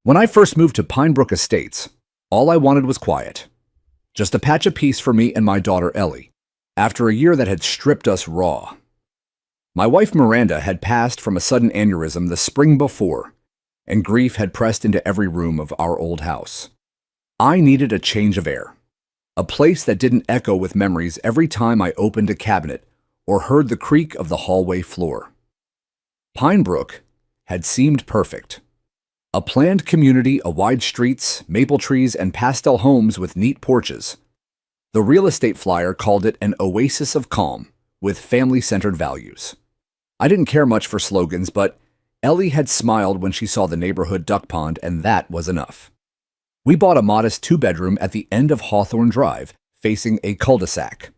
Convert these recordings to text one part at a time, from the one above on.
When I first moved to Pinebrook Estates, all I wanted was quiet. Just a patch of peace for me and my daughter Ellie, after a year that had stripped us raw. My wife Miranda had passed from a sudden aneurysm the spring before, and grief had pressed into every room of our old house. I needed a change of air, a place that didn't echo with memories every time I opened a cabinet or heard the creak of the hallway floor. Pinebrook had seemed perfect. A planned community of wide streets, maple trees, and pastel homes with neat porches. The real estate flyer called it an oasis of calm with family-centered values. I didn't care much for slogans, but Ellie had smiled when she saw the neighborhood duck pond, and that was enough. We bought a modest two-bedroom at the end of Hawthorne Drive, facing a cul-de-sac.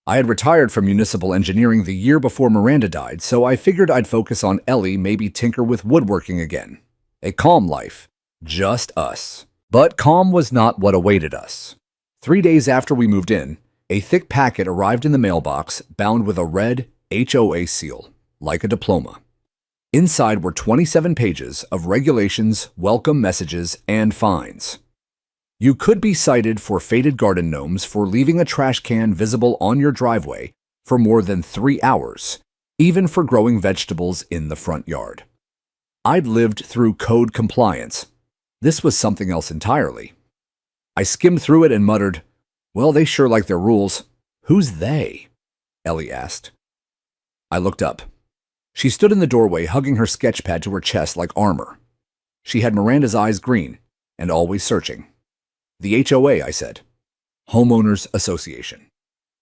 I had retired from municipal engineering the year before Miranda died, so I figured I'd focus on Ellie, maybe tinker with woodworking again. A calm life. Just us. But calm was not what awaited us. 3 days after we moved in, a thick packet arrived in the mailbox bound with a red HOA seal, like a diploma. Inside were 27 pages of regulations, welcome messages, and fines. You could be cited for faded garden gnomes for leaving a trash can visible on your driveway for more than 3 hours, even for growing vegetables in the front yard. I'd lived through code compliance. This was something else entirely. I skimmed through it and muttered, "Well, they sure like their rules." "Who's they?" Ellie asked. I looked up. She stood in the doorway, hugging her sketchpad to her chest like armor. She had Miranda's eyes green and always searching. "The HOA," I said. Homeowners Association.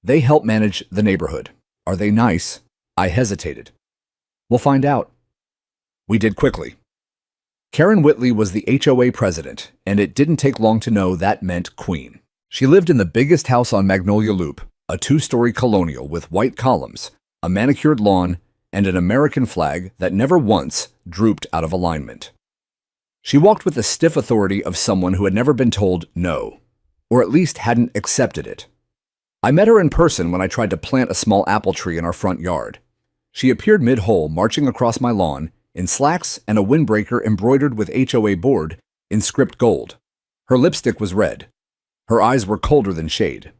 They help manage the neighborhood. Are they nice? I hesitated. "We'll find out." We did quickly. Karen Whitley was the HOA president, and it didn't take long to know that meant queen. She lived in the biggest house on Magnolia Loop, a 2-story colonial with white columns, a manicured lawn, and an American flag that never once drooped out of alignment. She walked with the stiff authority of someone who had never been told no, or at least hadn't accepted it. I met her in person when I tried to plant a small apple tree in our front yard. She appeared mid-hole, marching across my lawn, in slacks and a windbreaker embroidered with HOA board in script gold. Her lipstick was red. Her eyes were colder than shade.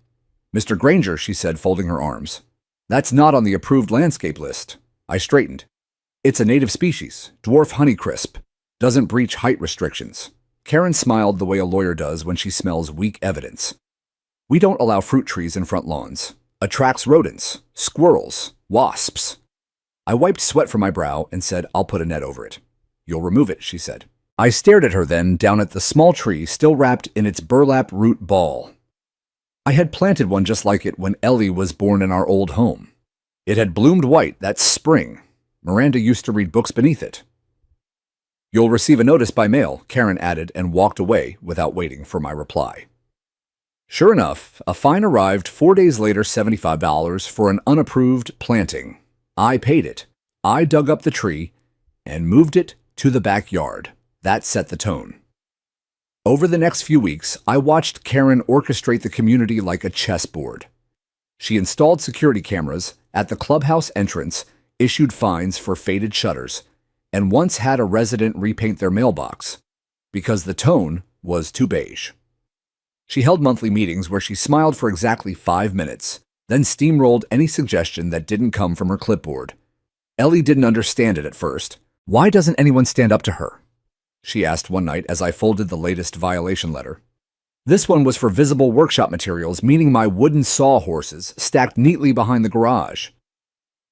"Mr. Granger," she said, folding her arms. "That's not on the approved landscape list." I straightened. "It's a native species, dwarf honeycrisp. Doesn't breach height restrictions." Karen smiled the way a lawyer does when she smells weak evidence. "We don't allow fruit trees in front lawns. Attracts rodents, squirrels, wasps." I wiped sweat from my brow and said, "I'll put a net over it." "You'll remove it," she said. I stared at her then, down at the small tree still wrapped in its burlap root ball. I had planted one just like it when Ellie was born in our old home. It had bloomed white that spring. Miranda used to read books beneath it. "You'll receive a notice by mail," Karen added, and walked away without waiting for my reply. Sure enough, a fine arrived 4 days later, $75 for an unapproved planting. I paid it. I dug up the tree and moved it to the backyard. That set the tone. Over the next few weeks, I watched Karen orchestrate the community like a chessboard. She installed security cameras at the clubhouse entrance, issued fines for faded shutters, and once had a resident repaint their mailbox because the tone was too beige. She held monthly meetings where she smiled for exactly 5 minutes, then steamrolled any suggestion that didn't come from her clipboard. Ellie didn't understand it at first. "Why doesn't anyone stand up to her?" she asked one night as I folded the latest violation letter. This one was for visible workshop materials, meaning my wooden sawhorses stacked neatly behind the garage.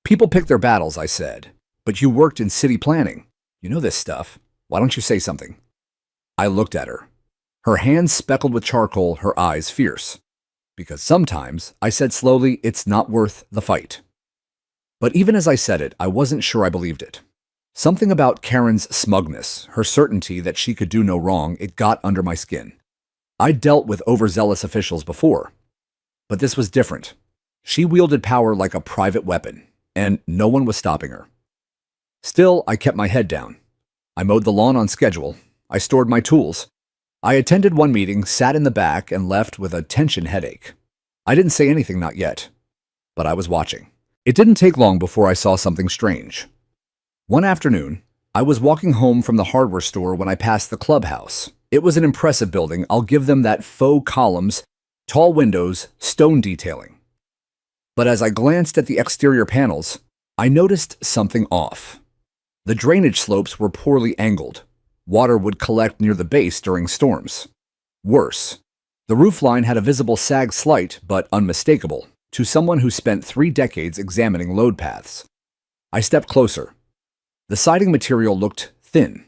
"People pick their battles," I said, "but you worked in city planning. You know this stuff. Why don't you say something?" I looked at her. Her hands speckled with charcoal, her eyes fierce. "Because sometimes," I said slowly, "it's not worth the fight." But even as I said it, I wasn't sure I believed it. Something about Karen's smugness, her certainty that she could do no wrong, it got under my skin. I'd dealt with overzealous officials before, but this was different. She wielded power like a private weapon, and no one was stopping her. Still, I kept my head down. I mowed the lawn on schedule. I stored my tools. I attended one meeting, sat in the back, and left with a tension headache. I didn't say anything, not yet, but I was watching. It didn't take long before I saw something strange. One afternoon, I was walking home from the hardware store when I passed the Clubhouse. It was an impressive building. I'll give them that: faux columns, tall windows, stone detailing. But as I glanced at the exterior panels, I noticed something off. The drainage slopes were poorly angled. Water would collect near the base during storms. Worse, the roofline had a visible sag, slight but unmistakable to someone who spent 3 decades examining load paths. I stepped closer. The siding material looked thin,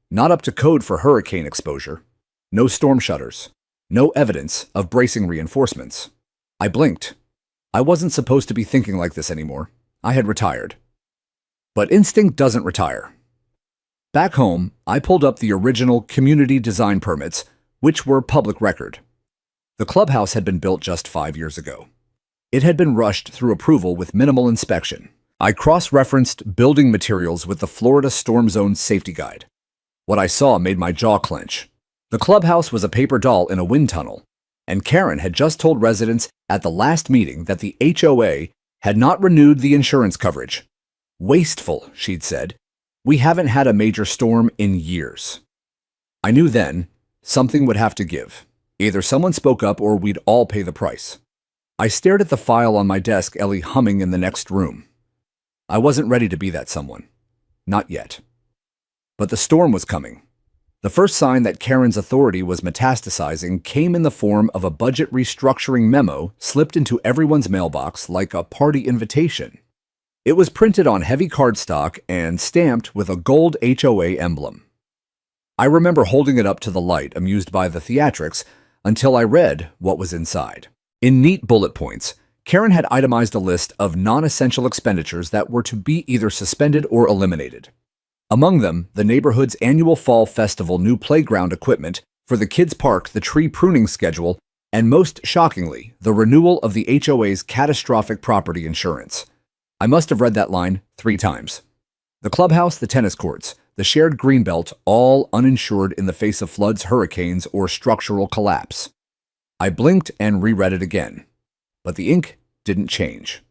not up to code for hurricane exposure. No storm shutters, no evidence of bracing reinforcements. I blinked. I wasn't supposed to be thinking like this anymore. I had retired. But instinct doesn't retire. Back home, I pulled up the original community design permits, which were public record. The clubhouse had been built just 5 years ago. It had been rushed through approval with minimal inspection. I cross-referenced building materials with the Florida Storm Zone Safety Guide. What I saw made my jaw clench. The clubhouse was a paper doll in a wind tunnel, and Karen had just told residents at the last meeting that the HOA had not renewed the insurance coverage. Wasteful, she'd said. We haven't had a major storm in years. I knew then something would have to give. Either someone spoke up or we'd all pay the price. I stared at the file on my desk, Ellie humming in the next room. I wasn't ready to be that someone. Not yet. But the storm was coming. The first sign that Karen's authority was metastasizing came in the form of a budget restructuring memo slipped into everyone's mailbox like a party invitation. It was printed on heavy cardstock and stamped with a gold HOA emblem. I remember holding it up to the light, amused by the theatrics, until I read what was inside. In neat bullet points, Karen had itemized a list of non-essential expenditures that were to be either suspended or eliminated. Among them, the neighborhood's annual fall festival, new playground equipment for the kids' park, the tree pruning schedule, and most shockingly, the renewal of the HOA's catastrophic property insurance. I must have read that line 3 times. The clubhouse, the tennis courts, the shared greenbelt, all uninsured in the face of floods, hurricanes, or structural collapse. I blinked and reread it again. But the ink didn't change.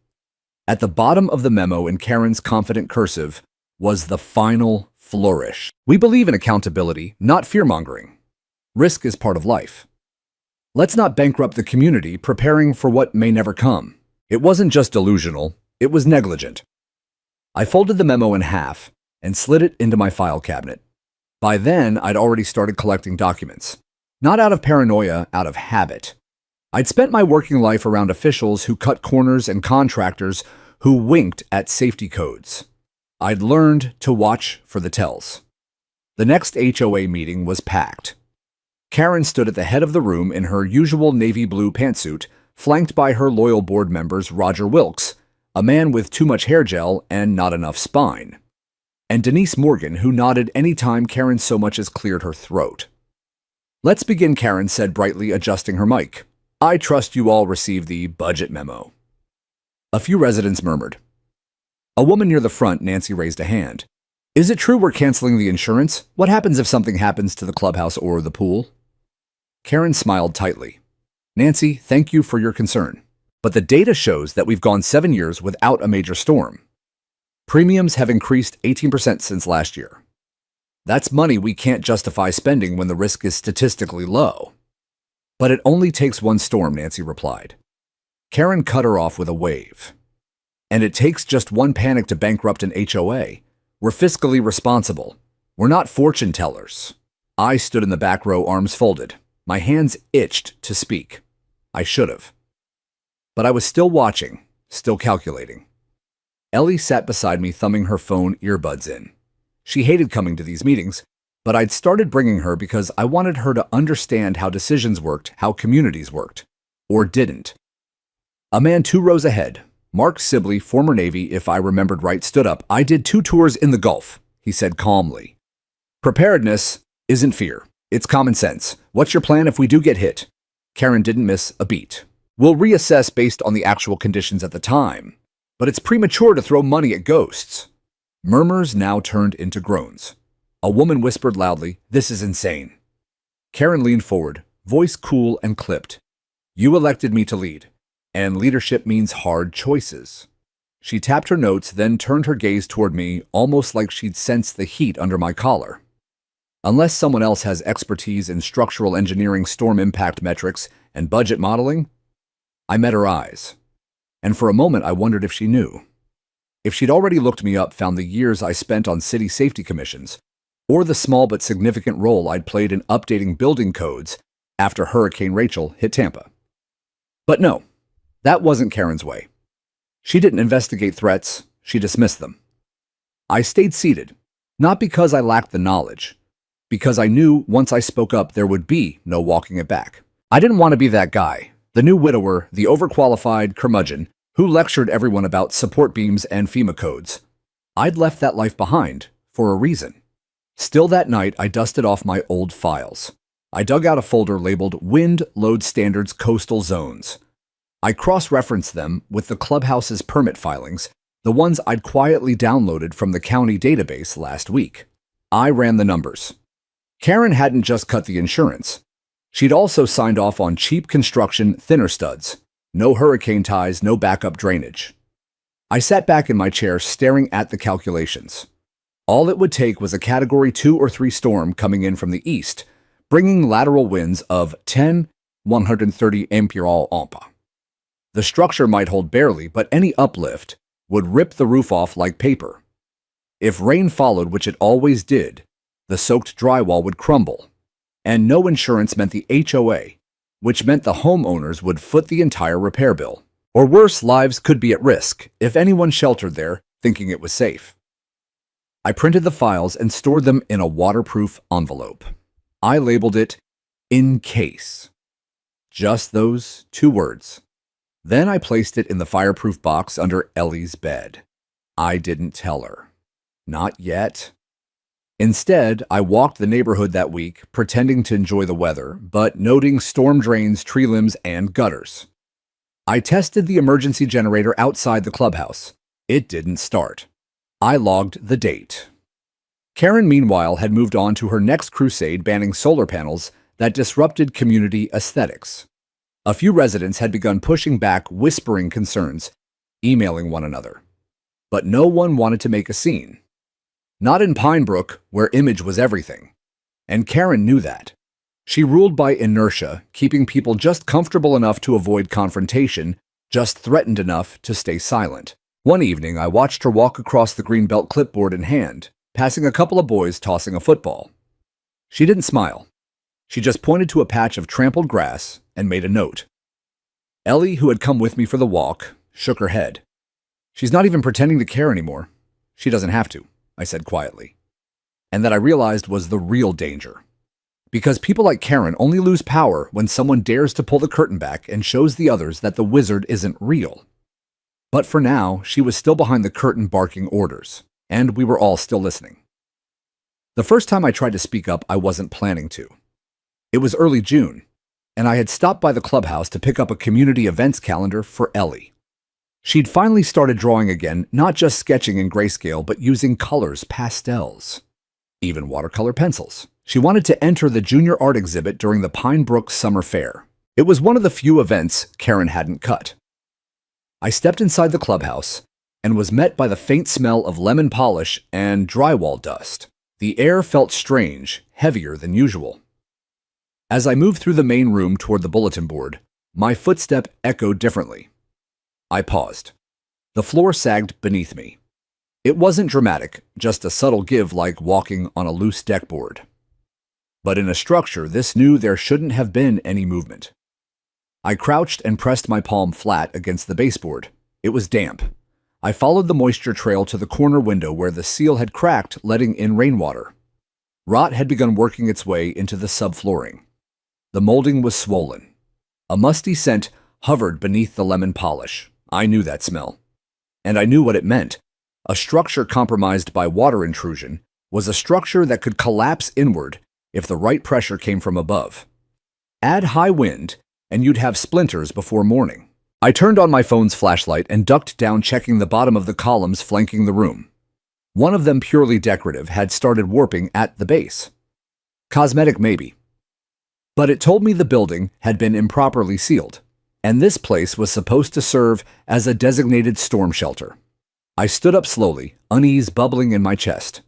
At the bottom of the memo in Karen's confident cursive was the final flourish. We believe in accountability, not fear-mongering. Risk is part of life. Let's not bankrupt the community preparing for what may never come. It wasn't just delusional, it was negligent. I folded the memo in half and slid it into my file cabinet. By then, I'd already started collecting documents. Not out of paranoia, out of habit. I'd spent my working life around officials who cut corners and contractors who winked at safety codes. I'd learned to watch for the tells. The next HOA meeting was packed. Karen stood at the head of the room in her usual navy blue pantsuit, flanked by her loyal board members Roger Wilkes, a man with too much hair gel and not enough spine, and Denise Morgan, who nodded any time Karen so much as cleared her throat. "Let's begin," Karen said brightly, adjusting her mic. "I trust you all received the budget memo." A few residents murmured. A woman near the front, Nancy, raised a hand. "Is it true we're canceling the insurance? What happens if something happens to the clubhouse or the pool?" Karen smiled tightly. "Nancy, thank you for your concern. But the data shows that we've gone 7 years without a major storm. Premiums have increased 18% since last year. That's money we can't justify spending when the risk is statistically low." "But it only takes one storm," Nancy replied. Karen cut her off with a wave. "And it takes just one panic to bankrupt an HOA. We're fiscally responsible. We're not fortune tellers." I stood in the back row, arms folded. My hands itched to speak. I should have. But I was still watching, still calculating. Ellie sat beside me, thumbing her phone earbuds in. She hated coming to these meetings, but I'd started bringing her because I wanted her to understand how decisions worked, how communities worked. Or didn't. A man 2 rows ahead, Mark Sibley, former Navy, if I remembered right, stood up. "I did 2 tours in the Gulf," he said calmly. "Preparedness isn't fear. It's common sense. What's your plan if we do get hit?" Karen didn't miss a beat. "We'll reassess based on the actual conditions at the time. But it's premature to throw money at ghosts." Murmurs now turned into groans. A woman whispered loudly, "This is insane." Karen leaned forward, voice cool and clipped. "You elected me to lead, and leadership means hard choices." She tapped her notes, then turned her gaze toward me, almost like she'd sensed the heat under my collar. Unless someone else has expertise in structural engineering, storm impact metrics, and budget modeling, I met her eyes. And for a moment, I wondered if she knew. If she'd already looked me up, found the years I spent on city safety commissions, or the small but significant role I'd played in updating building codes after Hurricane Rachel hit Tampa. But no, that wasn't Karen's way. She didn't investigate threats, she dismissed them. I stayed seated, not because I lacked the knowledge, because I knew once I spoke up there would be no walking it back. I didn't want to be that guy, the new widower, the overqualified curmudgeon who lectured everyone about support beams and FEMA codes. I'd left that life behind for a reason. Still that night, I dusted off my old files. I dug out a folder labeled Wind Load Standards Coastal Zones. I cross-referenced them with the Clubhouse's permit filings, the ones I'd quietly downloaded from the county database last week. I ran the numbers. Karen hadn't just cut the insurance. She'd also signed off on cheap construction thinner studs. No hurricane ties, no backup drainage. I sat back in my chair staring at the calculations. All it would take was a Category 2 or 3 storm coming in from the east, bringing lateral winds of 10, 130 ampere-ampa. The structure might hold barely, but any uplift would rip the roof off like paper. If rain followed, which it always did, the soaked drywall would crumble. And no insurance meant the HOA, which meant the homeowners would foot the entire repair bill. Or worse, lives could be at risk if anyone sheltered there thinking it was safe. I printed the files and stored them in a waterproof envelope. I labeled it, "In case." Just those 2 words. Then I placed it in the fireproof box under Ellie's bed. I didn't tell her. Not yet. Instead, I walked the neighborhood that week, pretending to enjoy the weather, but noting storm drains, tree limbs, and gutters. I tested the emergency generator outside the clubhouse. It didn't start. I logged the date. Karen, meanwhile, had moved on to her next crusade, banning solar panels that disrupted community aesthetics. A few residents had begun pushing back, whispering concerns, emailing one another. But no one wanted to make a scene. Not in Pine Brook, where image was everything. And Karen knew that. She ruled by inertia, keeping people just comfortable enough to avoid confrontation, just threatened enough to stay silent. One evening, I watched her walk across the greenbelt, clipboard in hand, passing a couple of boys tossing a football. She didn't smile. She just pointed to a patch of trampled grass and made a note. Ellie, who had come with me for the walk, shook her head. "She's not even pretending to care anymore. She doesn't have to," I said quietly. And that I realized was the real danger. Because people like Karen only lose power when someone dares to pull the curtain back and shows the others that the wizard isn't real. But for now, she was still behind the curtain barking orders, and we were all still listening. The first time I tried to speak up, I wasn't planning to. It was early June, and I had stopped by the clubhouse to pick up a community events calendar for Ellie. She'd finally started drawing again, not just sketching in grayscale, but using colors, pastels, even watercolor pencils. She wanted to enter the junior art exhibit during the Pine Brook Summer Fair. It was one of the few events Karen hadn't cut. I stepped inside the clubhouse and was met by the faint smell of lemon polish and drywall dust. The air felt strange, heavier than usual. As I moved through the main room toward the bulletin board, my footstep echoed differently. I paused. The floor sagged beneath me. It wasn't dramatic, just a subtle give like walking on a loose deck board. But in a structure this new, there shouldn't have been any movement. I crouched and pressed my palm flat against the baseboard. It was damp. I followed the moisture trail to the corner window where the seal had cracked, letting in rainwater. Rot had begun working its way into the subflooring. The molding was swollen. A musty scent hovered beneath the lemon polish. I knew that smell. And I knew what it meant. A structure compromised by water intrusion was a structure that could collapse inward if the right pressure came from above. Add high wind, and you'd have splinters before morning. I turned on my phone's flashlight and ducked down, checking the bottom of the columns flanking the room. One of them, purely decorative, had started warping at the base. Cosmetic, maybe. But it told me the building had been improperly sealed, and this place was supposed to serve as a designated storm shelter. I stood up slowly, unease bubbling in my chest.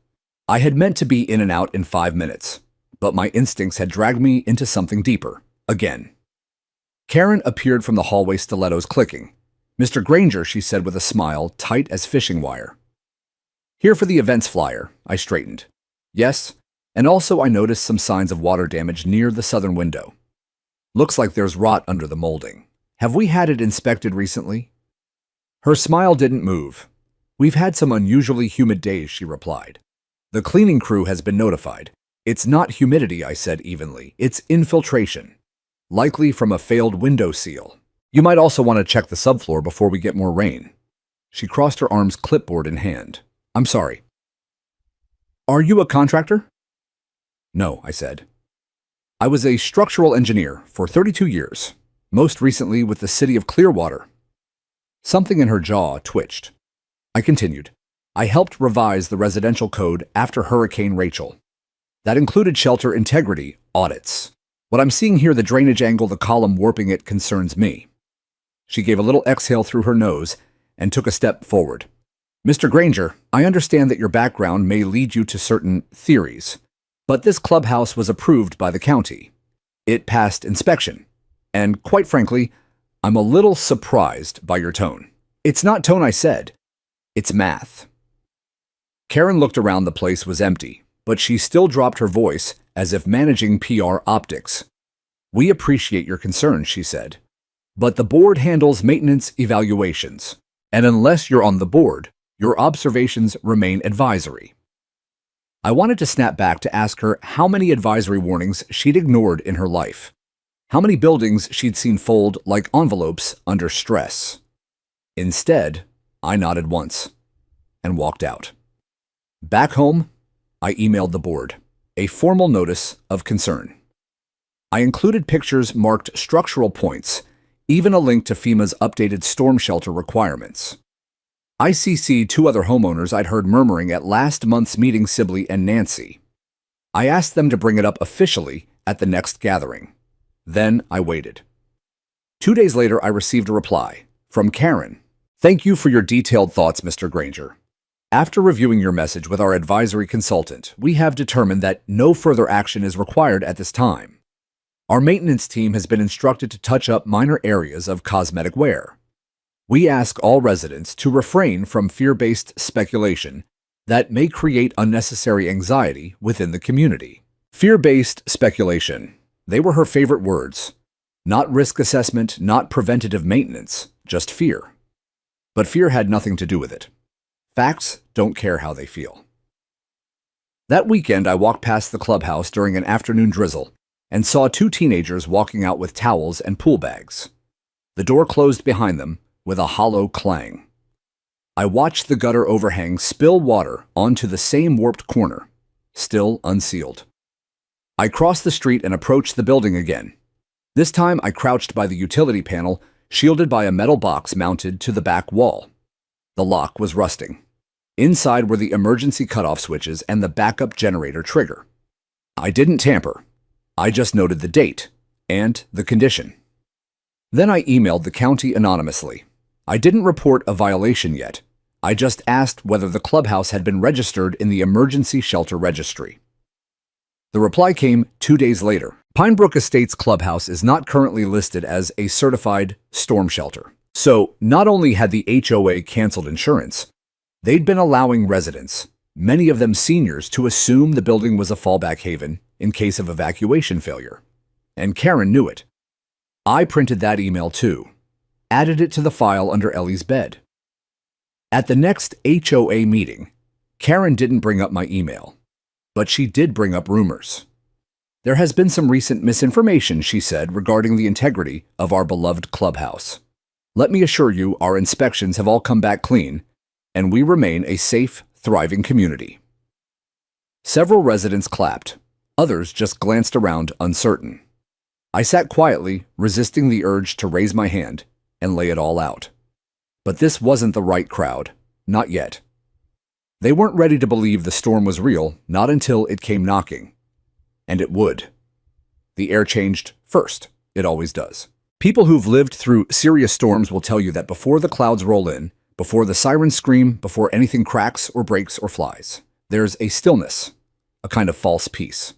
I had meant to be in and out in 5 minutes, but my instincts had dragged me into something deeper, again. Karen appeared from the hallway, stilettos clicking. "Mr. Granger," she said with a smile tight as fishing wire. "Here for the events flyer," I straightened. "Yes, and also I noticed some signs of water damage near the southern window. Looks like there's rot under the molding. Have we had it inspected recently?" Her smile didn't move. "We've had some unusually humid days," she replied. "The cleaning crew has been notified. It's not humidity," I said evenly. "It's infiltration. Likely from a failed window seal. You might also want to check the subfloor before we get more rain." She crossed her arms, clipboard in hand. "I'm sorry. Are you a contractor?" "No," I said. "I was a structural engineer for 32 years, most recently with the city of Clearwater." Something in her jaw twitched. I continued. "I helped revise the residential code after Hurricane Rachel. That included shelter integrity audits. What I'm seeing here, the drainage angle, the column warping it, concerns me." She gave a little exhale through her nose and took a step forward. "Mr. Granger, I understand that your background may lead you to certain theories, but this clubhouse was approved by the county. It passed inspection. And quite frankly, I'm a little surprised by your tone." "It's not tone," I said. "It's math." Karen looked around. The place was empty, but she still dropped her voice as if managing PR optics. "We appreciate your concern," she said, "but the board handles maintenance evaluations, and unless you're on the board, your observations remain advisory." I wanted to snap back to ask her how many advisory warnings she'd ignored in her life, how many buildings she'd seen fold like envelopes under stress. Instead, I nodded once and walked out. Back home, I emailed the board a formal notice of concern. I included pictures marked structural points, even a link to FEMA's updated storm shelter requirements. I CC'd 2 other homeowners I'd heard murmuring at last month's meeting, Sibley and Nancy. I asked them to bring it up officially at the next gathering. Then I waited. 2 days later, I received a reply from Karen. "Thank you for your detailed thoughts, Mr. Granger. After reviewing your message with our advisory consultant, we have determined that no further action is required at this time. Our maintenance team has been instructed to touch up minor areas of cosmetic wear. We ask all residents to refrain from fear-based speculation that may create unnecessary anxiety within the community." Fear-based speculation. They were her favorite words. Not risk assessment, not preventative maintenance, just fear. But fear had nothing to do with it. Facts don't care how they feel. That weekend, I walked past the clubhouse during an afternoon drizzle and saw 2 teenagers walking out with towels and pool bags. The door closed behind them with a hollow clang. I watched the gutter overhang spill water onto the same warped corner, still unsealed. I crossed the street and approached the building again. This time, I crouched by the utility panel, shielded by a metal box mounted to the back wall. The lock was rusting. Inside were the emergency cutoff switches and the backup generator trigger. I didn't tamper. I just noted the date and the condition. Then I emailed the county anonymously. I didn't report a violation yet. I just asked whether the clubhouse had been registered in the emergency shelter registry. The reply came 2 days later. Pinebrook Estates Clubhouse is not currently listed as a certified storm shelter. So, not only had the HOA canceled insurance, they'd been allowing residents, many of them seniors, to assume the building was a fallback haven in case of evacuation failure. And Karen knew it. I printed that email too, added it to the file under Ellie's bed. At the next HOA meeting, Karen didn't bring up my email, but she did bring up rumors. "There has been some recent misinformation," she said, "regarding the integrity of our beloved clubhouse. Let me assure you, our inspections have all come back clean, and we remain a safe, thriving community." Several residents clapped. Others just glanced around, uncertain. I sat quietly, resisting the urge to raise my hand and lay it all out. But this wasn't the right crowd. Not yet. They weren't ready to believe the storm was real, not until it came knocking. And it would. The air changed first. It always does. People who've lived through serious storms will tell you that before the clouds roll in, Before the sirens scream, before anything cracks or breaks or flies, there's a stillness, a kind of false peace.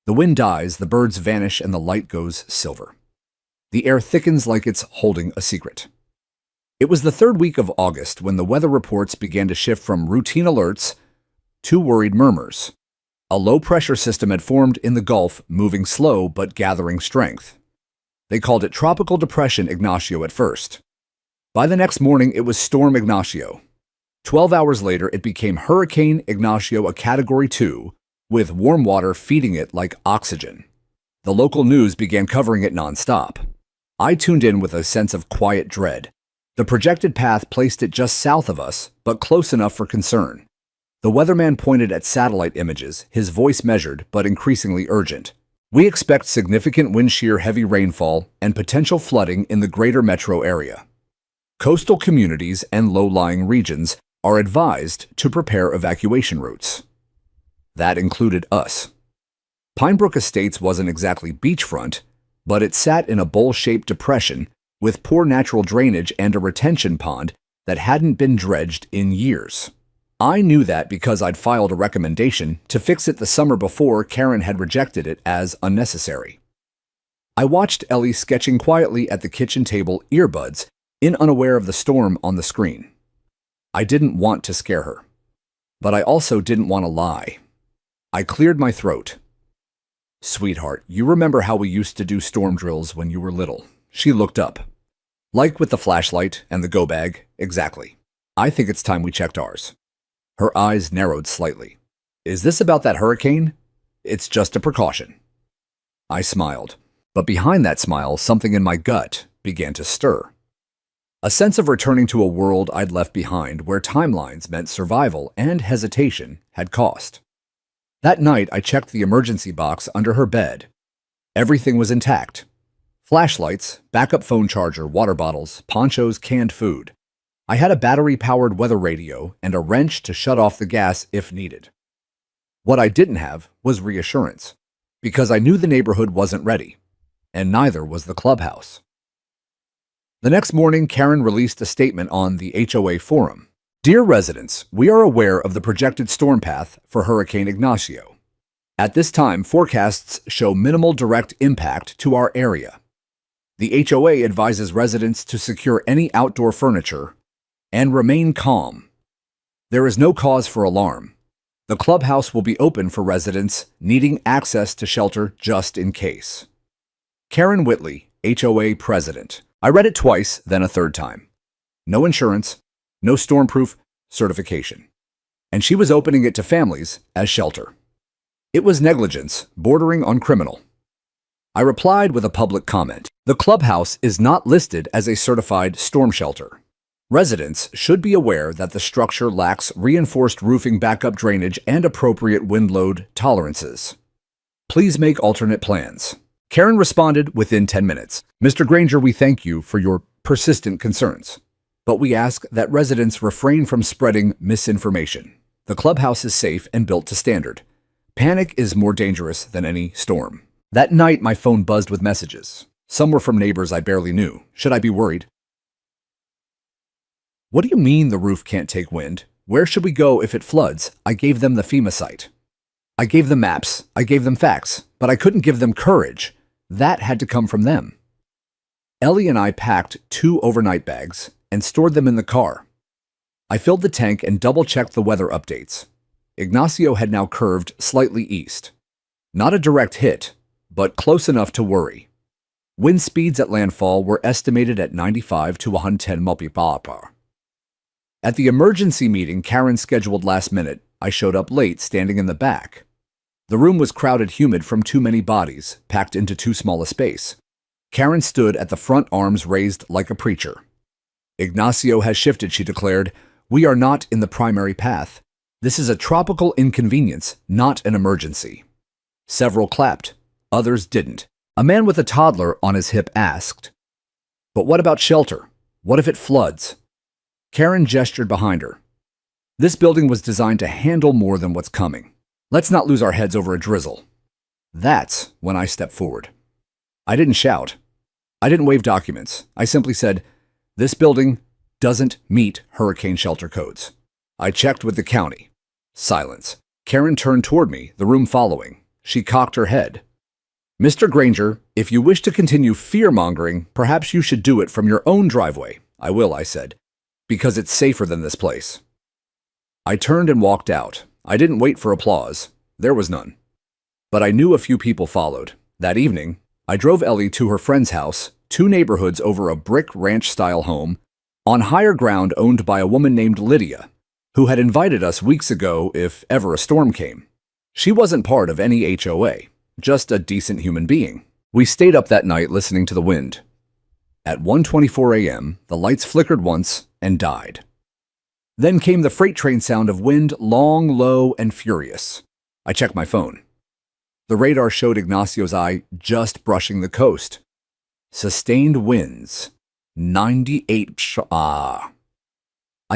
The wind dies, the birds vanish, and the light goes silver. The air thickens like it's holding a secret. It was the third week of August when the weather reports began to shift from routine alerts to worried murmurs. A low-pressure system had formed in the Gulf, moving slow but gathering strength. They called it Tropical Depression Ignacio at first. By the next morning, it was Storm Ignacio. 12 hours later, it became Hurricane Ignacio, a Category 2, with warm water feeding it like oxygen. The local news began covering it nonstop. I tuned in with a sense of quiet dread. The projected path placed it just south of us, but close enough for concern. The weatherman pointed at satellite images, his voice measured but increasingly urgent. We expect significant wind shear, heavy rainfall, and potential flooding in the greater metro area. Coastal communities and low-lying regions are advised to prepare evacuation routes. That included us. Pinebrook Estates wasn't exactly beachfront, but it sat in a bowl-shaped depression with poor natural drainage and a retention pond that hadn't been dredged in years. I knew that because I'd filed a recommendation to fix it the summer before. Karen had rejected it as unnecessary. I watched Ellie sketching quietly at the kitchen table, earbuds in, unaware of the storm on the screen. I didn't want to scare her, but I also didn't want to lie. I cleared my throat. "Sweetheart, you remember how we used to do storm drills when you were little?" She looked up. "Like with the flashlight and the go bag?" "Exactly. I think it's time we checked ours." Her eyes narrowed slightly. "Is this about that hurricane?" "It's just a precaution." I smiled, but behind that smile, something in my gut began to stir. A sense of returning to a world I'd left behind, where timelines meant survival and hesitation had cost. That night, I checked the emergency box under her bed. Everything was intact. Flashlights, backup phone charger, water bottles, ponchos, canned food. I had a battery-powered weather radio and a wrench to shut off the gas if needed. What I didn't have was reassurance, because I knew the neighborhood wasn't ready, and neither was the clubhouse. The next morning, Karen released a statement on the HOA forum. "Dear residents, we are aware of the projected storm path for Hurricane Ignacio. At this time, forecasts show minimal direct impact to our area. The HOA advises residents to secure any outdoor furniture and remain calm. There is no cause for alarm. The clubhouse will be open for residents needing access to shelter just in case." Karen Whitley, HOA President. I read it twice, then a third time. No insurance, no stormproof certification. And she was opening it to families as shelter. It was negligence, bordering on criminal. I replied with a public comment. "The clubhouse is not listed as a certified storm shelter. Residents should be aware that the structure lacks reinforced roofing, backup drainage, and appropriate wind load tolerances. Please make alternate plans." Karen responded within 10 minutes. "Mr. Granger, we thank you for your persistent concerns, but we ask that residents refrain from spreading misinformation. The clubhouse is safe and built to standard. Panic is more dangerous than any storm." That night, my phone buzzed with messages. Some were from neighbors I barely knew. Should I be worried? "What do you mean the roof can't take wind? Where should we go if it floods?" I gave them the FEMA site. I gave them maps. I gave them facts. But I couldn't give them courage. That had to come from them. Ellie and I packed 2 overnight bags and stored them in the car. I filled the tank and double-checked the weather updates. Ignacio had now curved slightly east. Not a direct hit, but close enough to worry. Wind speeds at landfall were estimated at 95 to 110 mph. At the emergency meeting Karen scheduled last minute, I showed up late, standing in the back. The room was crowded, humid from too many bodies, packed into too small a space. Karen stood at the front, arms raised like a preacher. "Ignacio has shifted," she declared. "We are not in the primary path. This is a tropical inconvenience, not an emergency." Several clapped. Others didn't. A man with a toddler on his hip asked, "But what about shelter? What if it floods?" Karen gestured behind her. "This building was designed to handle more than what's coming. Let's not lose our heads over a drizzle." That's when I stepped forward. I didn't shout. I didn't wave documents. I simply said, "This building doesn't meet hurricane shelter codes. I checked with the county. Silence. Karen turned toward me, the room following. She cocked her head. Mr. Granger, if you wish to continue fear-mongering, perhaps you should do it from your own driveway. I will, I said, because it's safer than this place. I turned and walked out. I didn't wait for applause. There was none. But I knew a few people followed. That evening, I drove Ellie to her friend's house, 2 neighborhoods over a brick ranch-style home, on higher ground owned by a woman named Lydia, who had invited us weeks ago if ever a storm came. She wasn't part of any HOA, just a decent human being. We stayed up that night listening to the wind. At 1:24 a.m., the lights flickered once and died. Then came the freight train sound of wind, long, low, and furious. I checked my phone. The radar showed Ignacio's eye just brushing the coast. Sustained winds. 98 I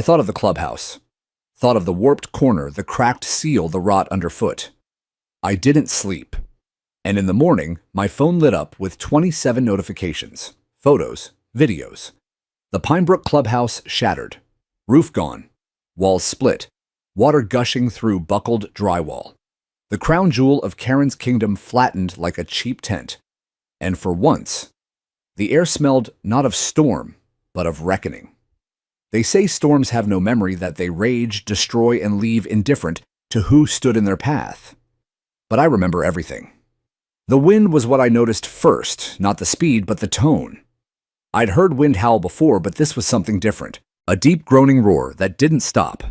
thought of the clubhouse. Thought of the warped corner, the cracked seal, the rot underfoot. I didn't sleep. And in the morning, my phone lit up with 27 notifications. Photos, videos. The Pinebrook clubhouse shattered. Roof gone. Walls split. Water gushing through buckled drywall. The crown jewel of Karen's kingdom flattened like a cheap tent. And for once, the air smelled not of storm, but of reckoning. They say storms have no memory, that they rage, destroy, and leave indifferent to who stood in their path. But I remember everything. The wind was what I noticed first, not the speed, but the tone. I'd heard wind howl before, but this was something different. A deep groaning roar that didn't stop.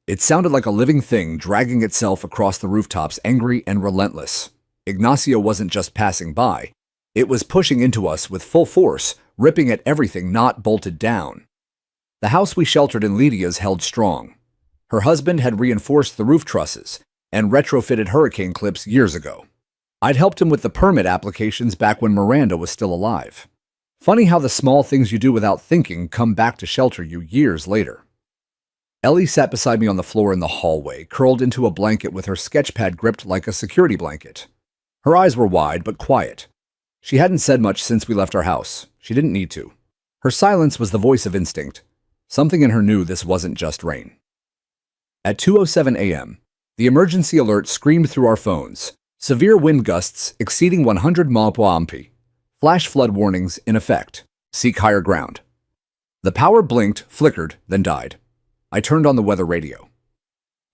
It sounded like a living thing dragging itself across the rooftops, angry and relentless. Ignacio wasn't just passing by. It was pushing into us with full force, ripping at everything not bolted down. The house we sheltered in Lydia's held strong. Her husband had reinforced the roof trusses and retrofitted hurricane clips years ago. I'd helped him with the permit applications back when Miranda was still alive. Funny how the small things you do without thinking come back to shelter you years later. Ellie sat beside me on the floor in the hallway, curled into a blanket with her sketchpad gripped like a security blanket. Her eyes were wide but quiet. She hadn't said much since we left our house. She didn't need to. Her silence was the voice of instinct. Something in her knew this wasn't just rain. At 2:07 a.m., the emergency alert screamed through our phones. Severe wind gusts exceeding 100 mph. Flash flood warnings in effect. Seek higher ground. The power blinked, flickered, then died. I turned on the weather radio.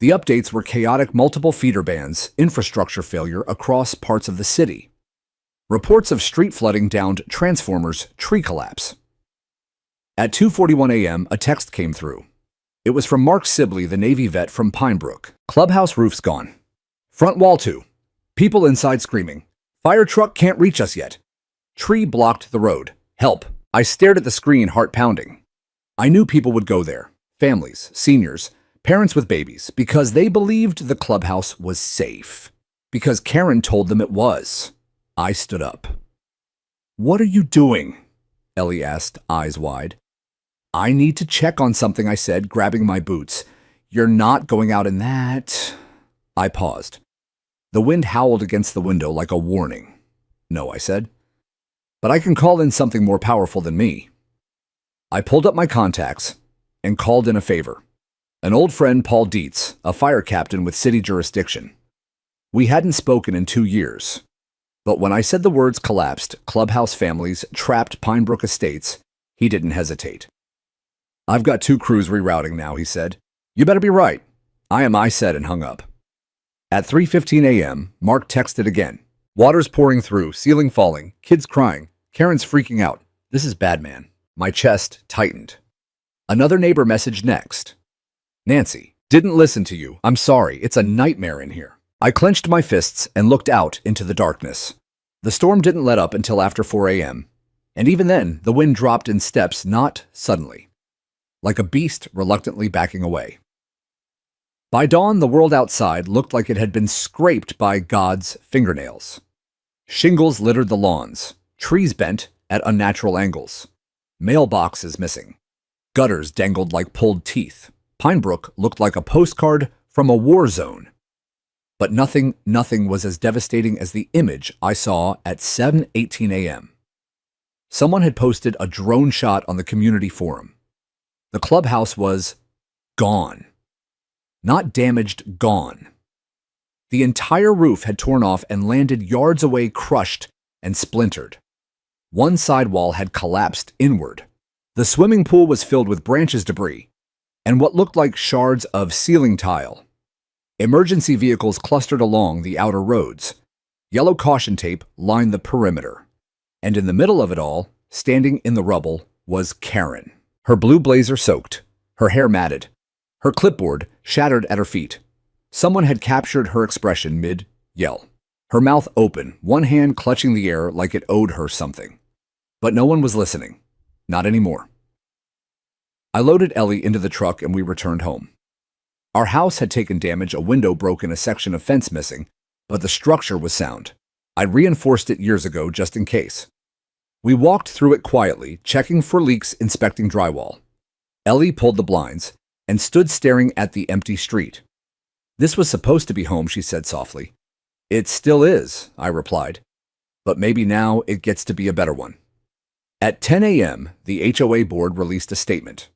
The updates were chaotic, multiple feeder bands, infrastructure failure across parts of the city. Reports of street flooding, downed transformers, tree collapse. At 2:41 a.m., a text came through. It was from Mark Sibley, the Navy vet from Pinebrook. Clubhouse roof's gone. Front wall too. People inside screaming. Fire truck can't reach us yet. Tree blocked the road. Help. I stared at the screen, heart pounding. I knew people would go there. Families, seniors, parents with babies, because they believed the clubhouse was safe. Because Karen told them it was. I stood up. "What are you doing?" Ellie asked, eyes wide. "I need to check on something," I said, grabbing my boots. "You're not going out in that." I paused. The wind howled against the window like a warning. "No," I said. "But I can call in something more powerful than me." I pulled up my contacts and called in a favor. An old friend, Paul Dietz, a fire captain with city jurisdiction. We hadn't spoken in 2 years. But when I said the words collapsed, clubhouse families, trapped Pinebrook estates, he didn't hesitate. "I've got 2 crews rerouting now," he said. "You better be right." I said and hung up. At 3:15 a.m., Mark texted again. "Water's pouring through, ceiling falling, kids crying. Karen's freaking out. This is bad, man." My chest tightened. Another neighbor messaged next. "Nancy, didn't listen to you. I'm sorry. It's a nightmare in here." I clenched my fists and looked out into the darkness. The storm didn't let up until after 4 a.m., and even then, the wind dropped in steps, not suddenly, like a beast reluctantly backing away. By dawn, the world outside looked like it had been scraped by God's fingernails. Shingles littered the lawns, trees bent at unnatural angles, mailboxes missing, gutters dangled like pulled teeth. Pinebrook looked like a postcard from a war zone. But nothing was as devastating as the image I saw at 7:18 a.m. Someone had posted a drone shot on the community forum. The clubhouse was gone. Not damaged, gone. The entire roof had torn off and landed yards away, crushed and splintered. One side wall had collapsed inward. The swimming pool was filled with branches, debris, and what looked like shards of ceiling tile. Emergency vehicles clustered along the outer roads. Yellow caution tape lined the perimeter. And in the middle of it all, standing in the rubble, was Karen. Her blue blazer soaked, her hair matted, her clipboard shattered at her feet. Someone had captured her expression mid-yell. Her mouth open, one hand clutching the air like it owed her something. But no one was listening. Not anymore. I loaded Ellie into the truck and we returned home. Our house had taken damage, a window broken, a section of fence missing, but the structure was sound. I'd reinforced it years ago just in case. We walked through it quietly, checking for leaks, inspecting drywall. Ellie pulled the blinds and stood staring at the empty street. "This was supposed to be home," she said softly. "It still is," I replied, "but maybe now it gets to be a better one." At 10 a.m., the HOA board released a statement.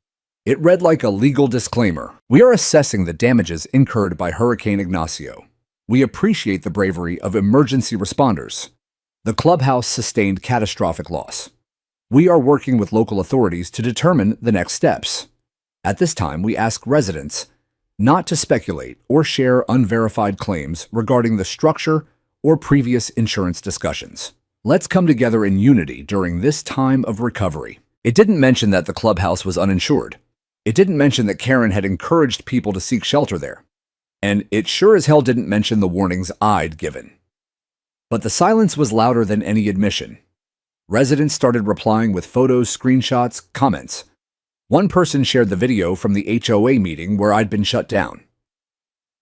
It read like a legal disclaimer. "We are assessing the damages incurred by Hurricane Ignacio. We appreciate the bravery of emergency responders. The clubhouse sustained catastrophic loss. We are working with local authorities to determine the next steps. At this time, we ask residents not to speculate or share unverified claims regarding the structure or previous insurance discussions. Let's come together in unity during this time of recovery." It didn't mention that the clubhouse was uninsured. It didn't mention that Karen had encouraged people to seek shelter there. And it sure as hell didn't mention the warnings I'd given. But the silence was louder than any admission. Residents started replying with photos, screenshots, comments. One person shared the video from the HOA meeting where I'd been shut down.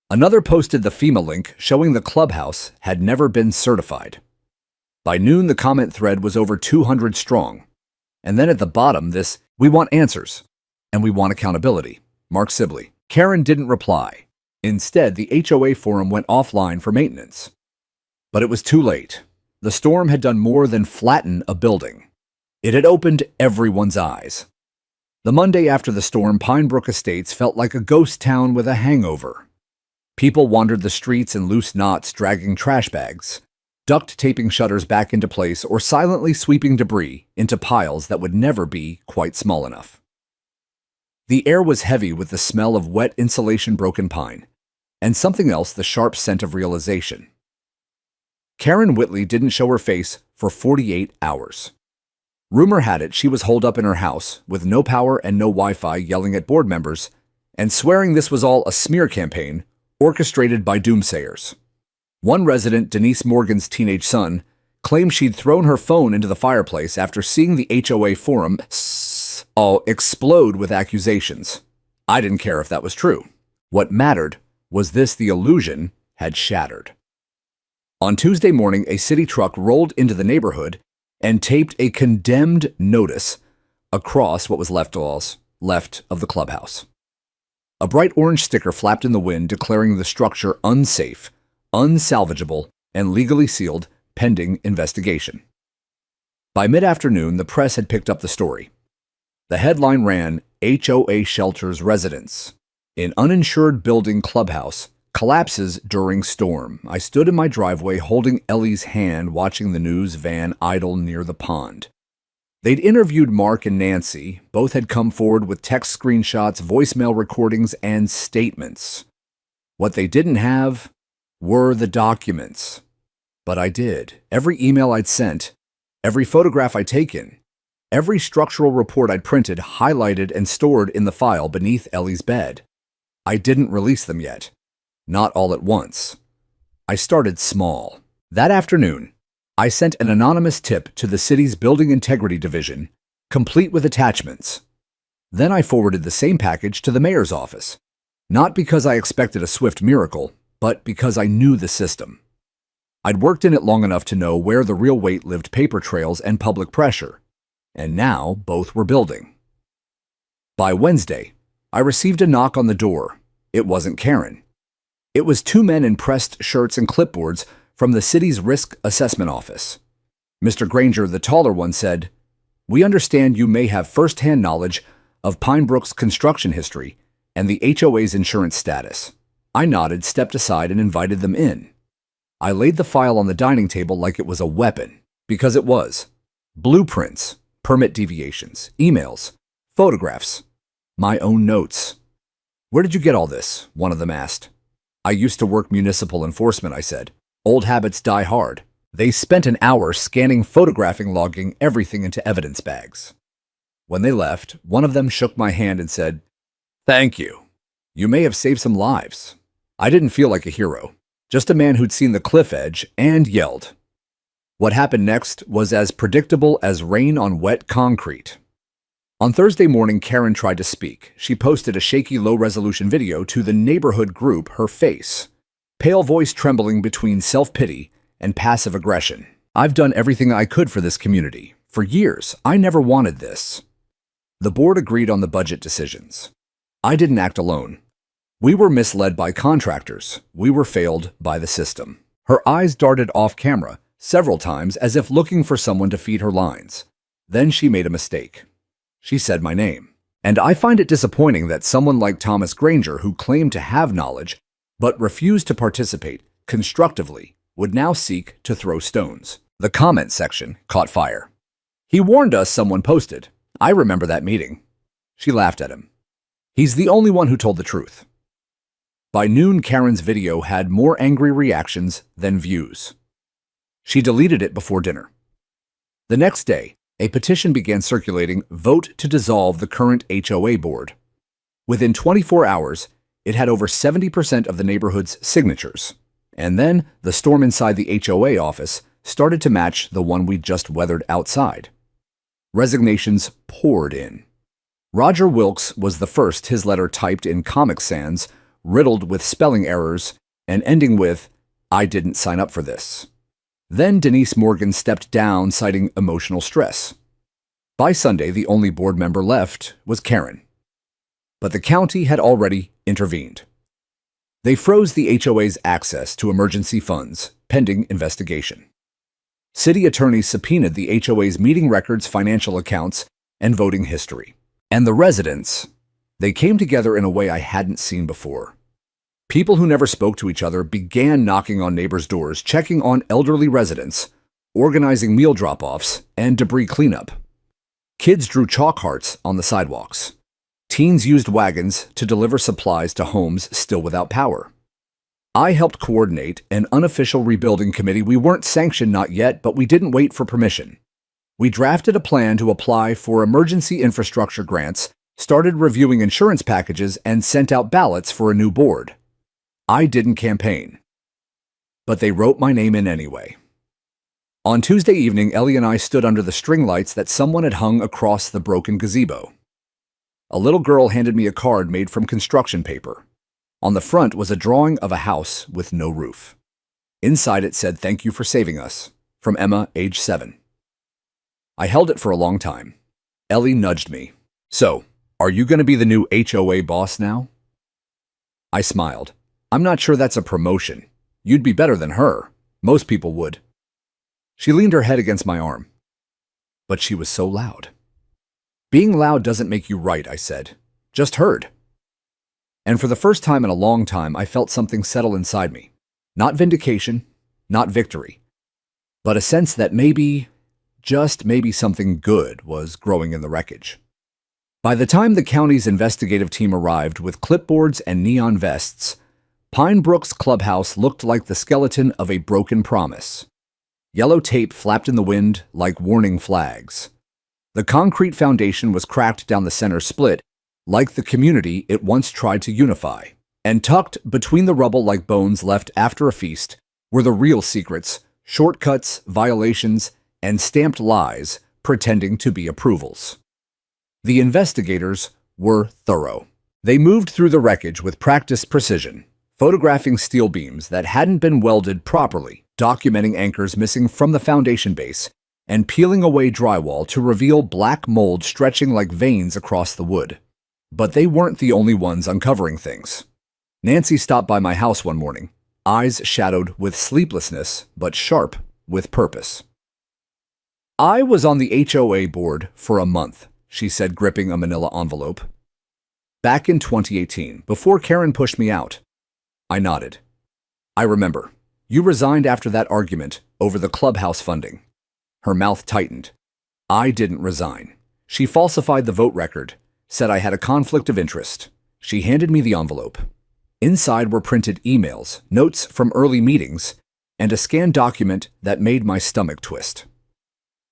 Another posted the FEMA link showing the clubhouse had never been certified. By noon, the comment thread was over 200 strong. And then at the bottom, this, "We want answers, and we want accountability. Mark Sibley." Karen didn't reply. Instead, the HOA forum went offline for maintenance. But it was too late. The storm had done more than flatten a building. It had opened everyone's eyes. The Monday after the storm, Pinebrook Estates felt like a ghost town with a hangover. People wandered the streets in loose knots, dragging trash bags, duct taping shutters back into place, or silently sweeping debris into piles that would never be quite small enough. The air was heavy with the smell of wet insulation, broken pine, and something else, the sharp scent of realization. Karen Whitley didn't show her face for 48 hours. Rumor had it she was holed up in her house with no power and no Wi-Fi, yelling at board members and swearing this was all a smear campaign orchestrated by doomsayers. One resident, Denise Morgan's teenage son, claimed she'd thrown her phone into the fireplace after seeing the HOA forum all explode with accusations. I didn't care if that was true. What mattered was this: the illusion had shattered. On Tuesday morning, a city truck rolled into the neighborhood and taped a condemned notice across what was left of the clubhouse. A bright orange sticker flapped in the wind declaring the structure unsafe, unsalvageable, and legally sealed pending investigation. By mid-afternoon, the press had picked up the story. The headline ran, "HOA shelters residents. In uninsured building clubhouse collapses during storm." I stood in my driveway holding Ellie's hand, watching the news van idle near the pond. They'd interviewed Mark and Nancy. Both had come forward with text screenshots, voicemail recordings, and statements. What they didn't have were the documents. But I did. Every email I'd sent, every photograph I'd taken, every structural report I'd printed, highlighted, and stored in the file beneath Ellie's bed. I didn't release them yet. Not all at once. I started small. That afternoon, I sent an anonymous tip to the city's Building Integrity Division, complete with attachments. Then I forwarded the same package to the mayor's office, not because I expected a swift miracle, but because I knew the system. I'd worked in it long enough to know where the real weight lived: paper trails and public pressure, and now both were building. By Wednesday, I received a knock on the door. It wasn't Karen. It was two men in pressed shirts and clipboards from the city's risk assessment office. Mr. Granger, the taller one, said, "We understand you may have first-hand knowledge of Pinebrook's construction history and the HOA's insurance status. I nodded, stepped aside, and invited them in. I laid the file on the dining table like it was a weapon, because it was. Blueprints, permit deviations, emails, photographs, my own notes. "Where did you get all this?" one of them asked. "I used to work municipal enforcement," I said. "Old habits die hard." They spent an hour scanning, photographing, logging everything into evidence bags. When they left, one of them shook my hand and said, "Thank you. You may have saved some lives." I didn't feel like a hero, just a man who'd seen the cliff edge and yelled. What happened next was as predictable as rain on wet concrete. On Thursday morning, Karen tried to speak. She posted a shaky, low-resolution video to the neighborhood group, her face, pale voice trembling between self-pity and passive aggression. "I've done everything I could for this community. For years, I never wanted this." The board agreed on the budget decisions. I didn't act alone. We were misled by contractors. We were failed by the system. Her eyes darted off camera several times as if looking for someone to feed her lines. Then she made a mistake. She said my name. And I find it disappointing that someone like Thomas Granger, who claimed to have knowledge but refused to participate constructively, would now seek to throw stones. The comment section caught fire. "He warned us," someone posted. "I remember that meeting." She laughed at him. "He's the only one who told the truth." By noon, Karen's video had more angry reactions than views. She deleted it before dinner. The next day, a petition began circulating, "Vote to dissolve the current HOA board." Within 24 hours, it had over 70% of the neighborhood's signatures. And then the storm inside the HOA office started to match the one we'd just weathered outside. Resignations poured in. Roger Wilkes was the first, his letter typed in Comic Sans, riddled with spelling errors, and ending with, "I didn't sign up for this." Then Denise Morgan stepped down, citing emotional stress. By Sunday, the only board member left was Karen. But the county had already intervened. They froze the HOA's access to emergency funds, pending investigation. City attorneys subpoenaed the HOA's meeting records, financial accounts, and voting history. And the residents, they came together in a way I hadn't seen before. People who never spoke to each other began knocking on neighbors' doors, checking on elderly residents, organizing meal drop-offs, and debris cleanup. Kids drew chalk hearts on the sidewalks. Teens used wagons to deliver supplies to homes still without power. I helped coordinate an unofficial rebuilding committee. We weren't sanctioned, not yet, but we didn't wait for permission. We drafted a plan to apply for emergency infrastructure grants, started reviewing insurance packages, and sent out ballots for a new board. I didn't campaign, but they wrote my name in anyway. On Tuesday evening, Ellie and I stood under the string lights that someone had hung across the broken gazebo. A little girl handed me a card made from construction paper. On the front was a drawing of a house with no roof. Inside it said, "Thank you for saving us," from Emma, age 7. I held it for a long time. Ellie nudged me. "So, are you going to be the new HOA boss now?" I smiled. "I'm not sure that's a promotion. You'd be better than her. Most people would." She leaned her head against my arm. But she was so loud. "Being loud doesn't make you right," I said. "Just heard." And for the first time in a long time, I felt something settle inside me. Not vindication, not victory, but a sense that maybe, just maybe, something good was growing in the wreckage. By the time the county's investigative team arrived with clipboards and neon vests, Pinebrook's clubhouse looked like the skeleton of a broken promise. Yellow tape flapped in the wind like warning flags. The concrete foundation was cracked down the center split, like the community it once tried to unify. And tucked between the rubble like bones left after a feast were the real secrets, shortcuts, violations, and stamped lies pretending to be approvals. The investigators were thorough. They moved through the wreckage with practiced precision, photographing steel beams that hadn't been welded properly, documenting anchors missing from the foundation base, and peeling away drywall to reveal black mold stretching like veins across the wood. But they weren't the only ones uncovering things. Nancy stopped by my house one morning, eyes shadowed with sleeplessness, but sharp with purpose. I was on the HOA board for a month, she said, gripping a manila envelope. Back in 2018, before Karen pushed me out. I nodded. I remember. You resigned after that argument over the Clubhouse funding. Her mouth tightened. I didn't resign. She falsified the vote record, said I had a conflict of interest. She handed me the envelope. Inside were printed emails, notes from early meetings, and a scanned document that made my stomach twist.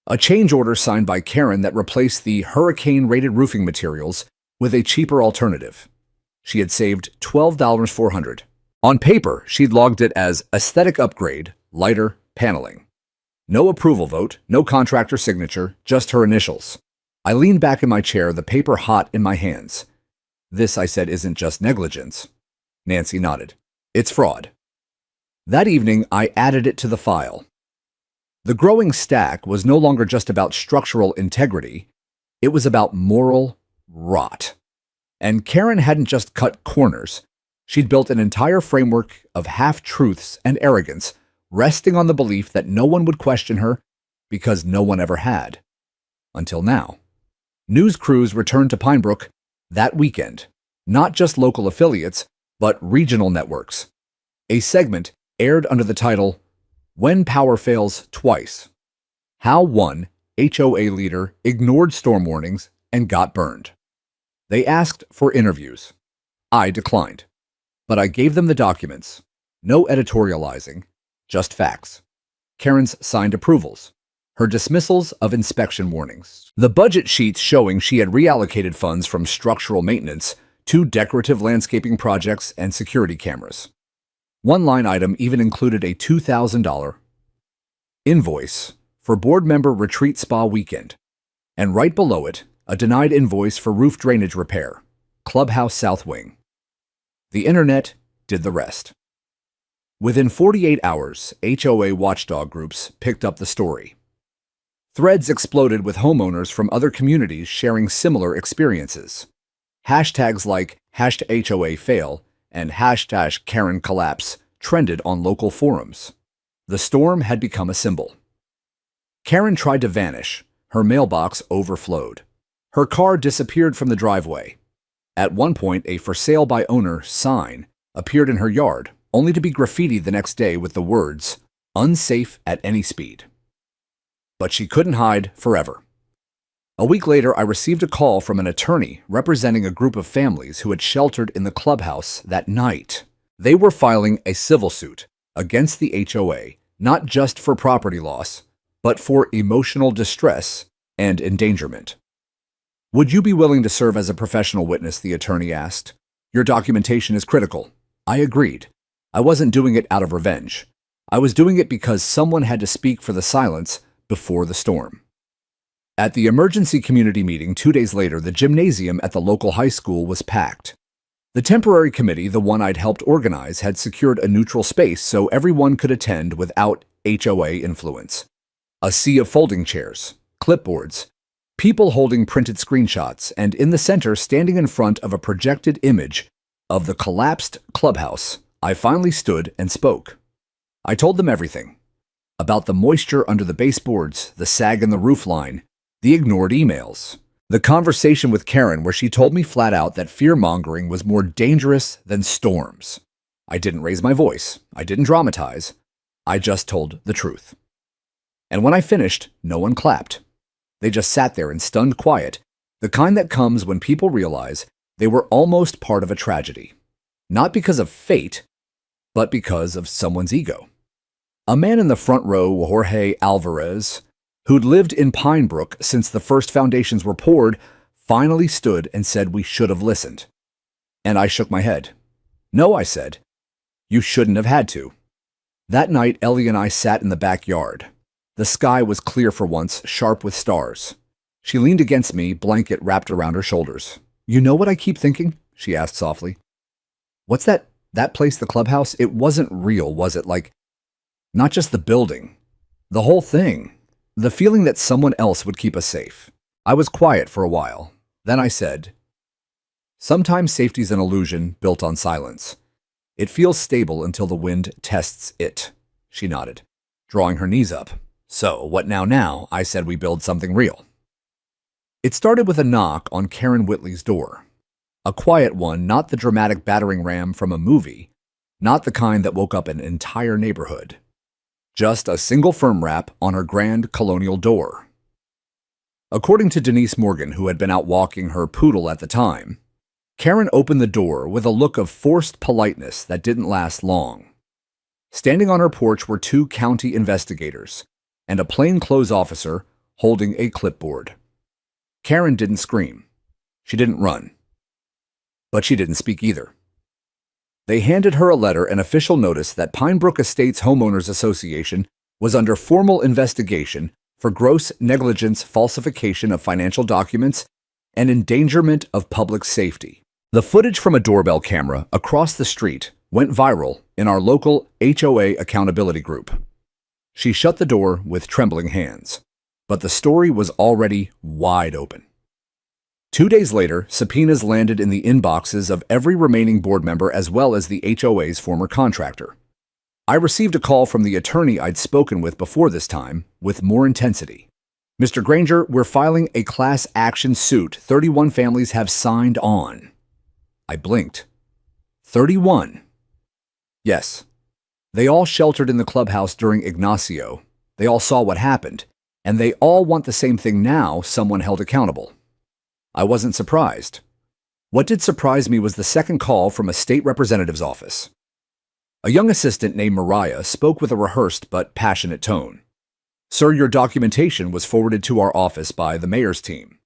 A change order signed by Karen that replaced the hurricane-rated roofing materials with a cheaper alternative. She had saved $12,400. On paper, she'd logged it as aesthetic upgrade, lighter paneling. No approval vote, no contractor signature, just her initials. I leaned back in my chair, the paper hot in my hands. This, I said, isn't just negligence. Nancy nodded. It's fraud. That evening, I added it to the file. The growing stack was no longer just about structural integrity. It was about moral rot. And Karen hadn't just cut corners. She'd built an entire framework of half-truths and arrogance, resting on the belief that no one would question her because no one ever had. Until now. News crews returned to Pinebrook that weekend, not just local affiliates, but regional networks. A segment aired under the title, When Power Fails Twice. How one HOA leader ignored storm warnings and got burned. They asked for interviews. I declined. But I gave them the documents. No editorializing, just facts. Karen's signed approvals. Her dismissals of inspection warnings. The budget sheets showing she had reallocated funds from structural maintenance to decorative landscaping projects and security cameras. One line item even included a $2,000 invoice for board member retreat spa weekend, and right below it, a denied invoice for roof drainage repair, Clubhouse South Wing. The internet did the rest. Within 48 hours, HOA watchdog groups picked up the story. Threads exploded with homeowners from other communities sharing similar experiences. Hashtags like #HOAFail and #KarenCollapse trended on local forums. The storm had become a symbol. Karen tried to vanish. Her mailbox overflowed. Her car disappeared from the driveway. At one point, a for sale by owner sign appeared in her yard, only to be graffitied the next day with the words, unsafe at any speed. But she couldn't hide forever. A week later, I received a call from an attorney representing a group of families who had sheltered in the clubhouse that night. They were filing a civil suit against the HOA, not just for property loss, but for emotional distress and endangerment. Would you be willing to serve as a professional witness? The attorney asked. Your documentation is critical. I agreed. I wasn't doing it out of revenge. I was doing it because someone had to speak for the silence before the storm. At the emergency community meeting 2 days later, the gymnasium at the local high school was packed. The temporary committee, the one I'd helped organize, had secured a neutral space so everyone could attend without HOA influence. A sea of folding chairs, clipboards, people holding printed screenshots, and in the center, standing in front of a projected image of the collapsed clubhouse, I finally stood and spoke. I told them everything. About the moisture under the baseboards, the sag in the roofline, the ignored emails. The conversation with Karen where she told me flat out that fear-mongering was more dangerous than storms. I didn't raise my voice. I didn't dramatize. I just told the truth. And when I finished, no one clapped. They just sat there in stunned quiet, the kind that comes when people realize they were almost part of a tragedy. Not because of fate, but because of someone's ego. A man in the front row, Jorge Alvarez, who'd lived in Pinebrook since the first foundations were poured, finally stood and said we should have listened. And I shook my head. No, I said. You shouldn't have had to. That night, Ellie and I sat in the backyard. The sky was clear for once, sharp with stars. She leaned against me, blanket wrapped around her shoulders. You know what I keep thinking? She asked softly. What's that place, the clubhouse? It wasn't real, was it? Like, not just the building. The whole thing. The feeling that someone else would keep us safe. I was quiet for a while. Then I said, sometimes safety's an illusion built on silence. It feels stable until the wind tests it. She nodded, drawing her knees up. So, what now? I said we build something real. It started with a knock on Karen Whitley's door. A quiet one, not the dramatic battering ram from a movie, not the kind that woke up an entire neighborhood. Just a single firm rap on her grand colonial door. According to Denise Morgan, who had been out walking her poodle at the time, Karen opened the door with a look of forced politeness that didn't last long. Standing on her porch were 2 county investigators and a plainclothes officer holding a clipboard. Karen didn't scream. She didn't run. But she didn't speak either. They handed her a letter and official notice that Pinebrook Estates Homeowners Association was under formal investigation for gross negligence, falsification of financial documents, and endangerment of public safety. The footage from a doorbell camera across the street went viral in our local HOA accountability group. She shut the door with trembling hands, but the story was already wide open. 2 days later, subpoenas landed in the inboxes of every remaining board member as well as the HOA's former contractor. I received a call from the attorney I'd spoken with before this time, with more intensity. "Mr. Granger, we're filing a class action suit. 31 families have signed on." I blinked. 31. Yes. They all sheltered in the clubhouse during Ignacio. They all saw what happened, and they all want the same thing now, someone held accountable. I wasn't surprised. What did surprise me was the second call from a state representative's office. A young assistant named Mariah spoke with a rehearsed but passionate tone. "Sir, your documentation was forwarded to our office by the mayor's team.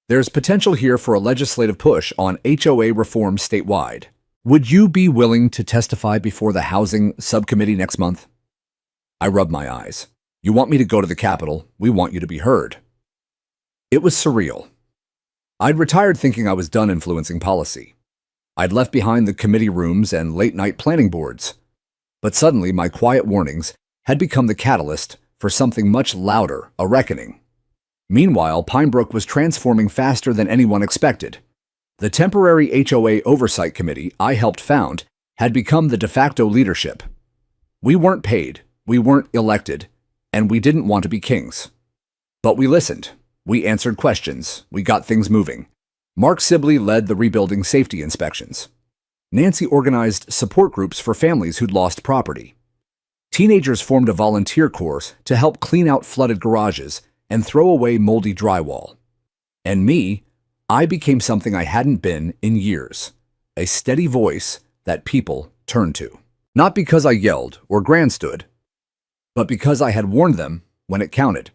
There's potential here for a legislative push on HOA reform statewide. Would you be willing to testify before the Housing Subcommittee next month?" I rubbed my eyes. "You want me to go to the Capitol? We want you to be heard." It was surreal. I'd retired thinking I was done influencing policy. I'd left behind the committee rooms and late-night planning boards. But suddenly, my quiet warnings had become the catalyst for something much louder, a reckoning. Meanwhile, Pinebrook was transforming faster than anyone expected. The temporary HOA Oversight Committee I helped found had become the de facto leadership. We weren't paid, we weren't elected, and we didn't want to be kings. But we listened. We answered questions. We got things moving. Mark Sibley led the rebuilding safety inspections. Nancy organized support groups for families who'd lost property. Teenagers formed a volunteer corps to help clean out flooded garages and throw away moldy drywall. And me, I became something I hadn't been in years, a steady voice that people turned to. Not because I yelled or grandstood, but because I had warned them when it counted.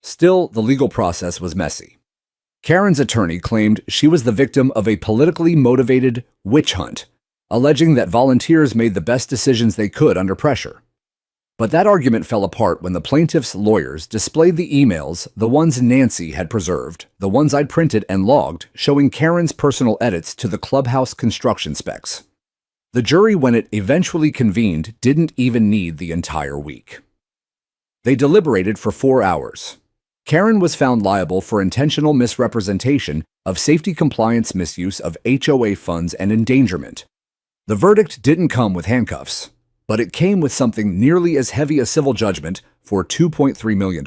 Still, the legal process was messy. Karen's attorney claimed she was the victim of a politically motivated witch hunt, alleging that volunteers made the best decisions they could under pressure. But that argument fell apart when the plaintiff's lawyers displayed the emails, the ones Nancy had preserved, the ones I'd printed and logged, showing Karen's personal edits to the clubhouse construction specs. The jury, when it eventually convened, didn't even need the entire week. They deliberated for 4 hours. Karen was found liable for intentional misrepresentation of safety compliance misuse of HOA funds and endangerment. The verdict didn't come with handcuffs, but it came with something nearly as heavy as civil judgment for $2.3 million.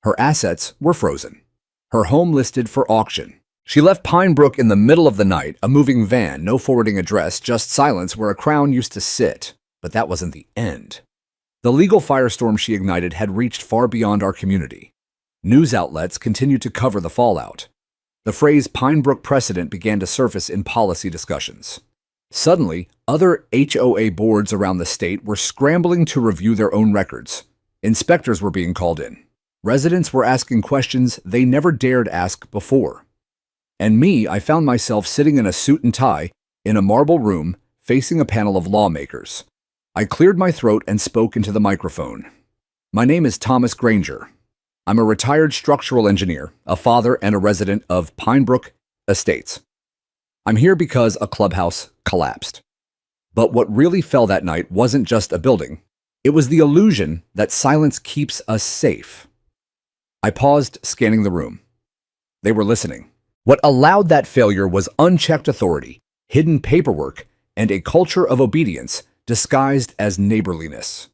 Her assets were frozen. Her home listed for auction. She left Pinebrook in the middle of the night, a moving van, no forwarding address, just silence where a crown used to sit. But that wasn't the end. The legal firestorm she ignited had reached far beyond our community. News outlets continued to cover the fallout. The phrase Pinebrook precedent began to surface in policy discussions. Suddenly, other HOA boards around the state were scrambling to review their own records. Inspectors were being called in. Residents were asking questions they never dared ask before. And me, I found myself sitting in a suit and tie in a marble room facing a panel of lawmakers. I cleared my throat and spoke into the microphone. "My name is Thomas Granger. I'm a retired structural engineer, a father, and a resident of Pinebrook Estates. I'm here because a clubhouse collapsed. But what really fell that night wasn't just a building. It was the illusion that silence keeps us safe." I paused, scanning the room. They were listening. What allowed that failure was unchecked authority, hidden paperwork, and a culture of obedience disguised as neighborliness.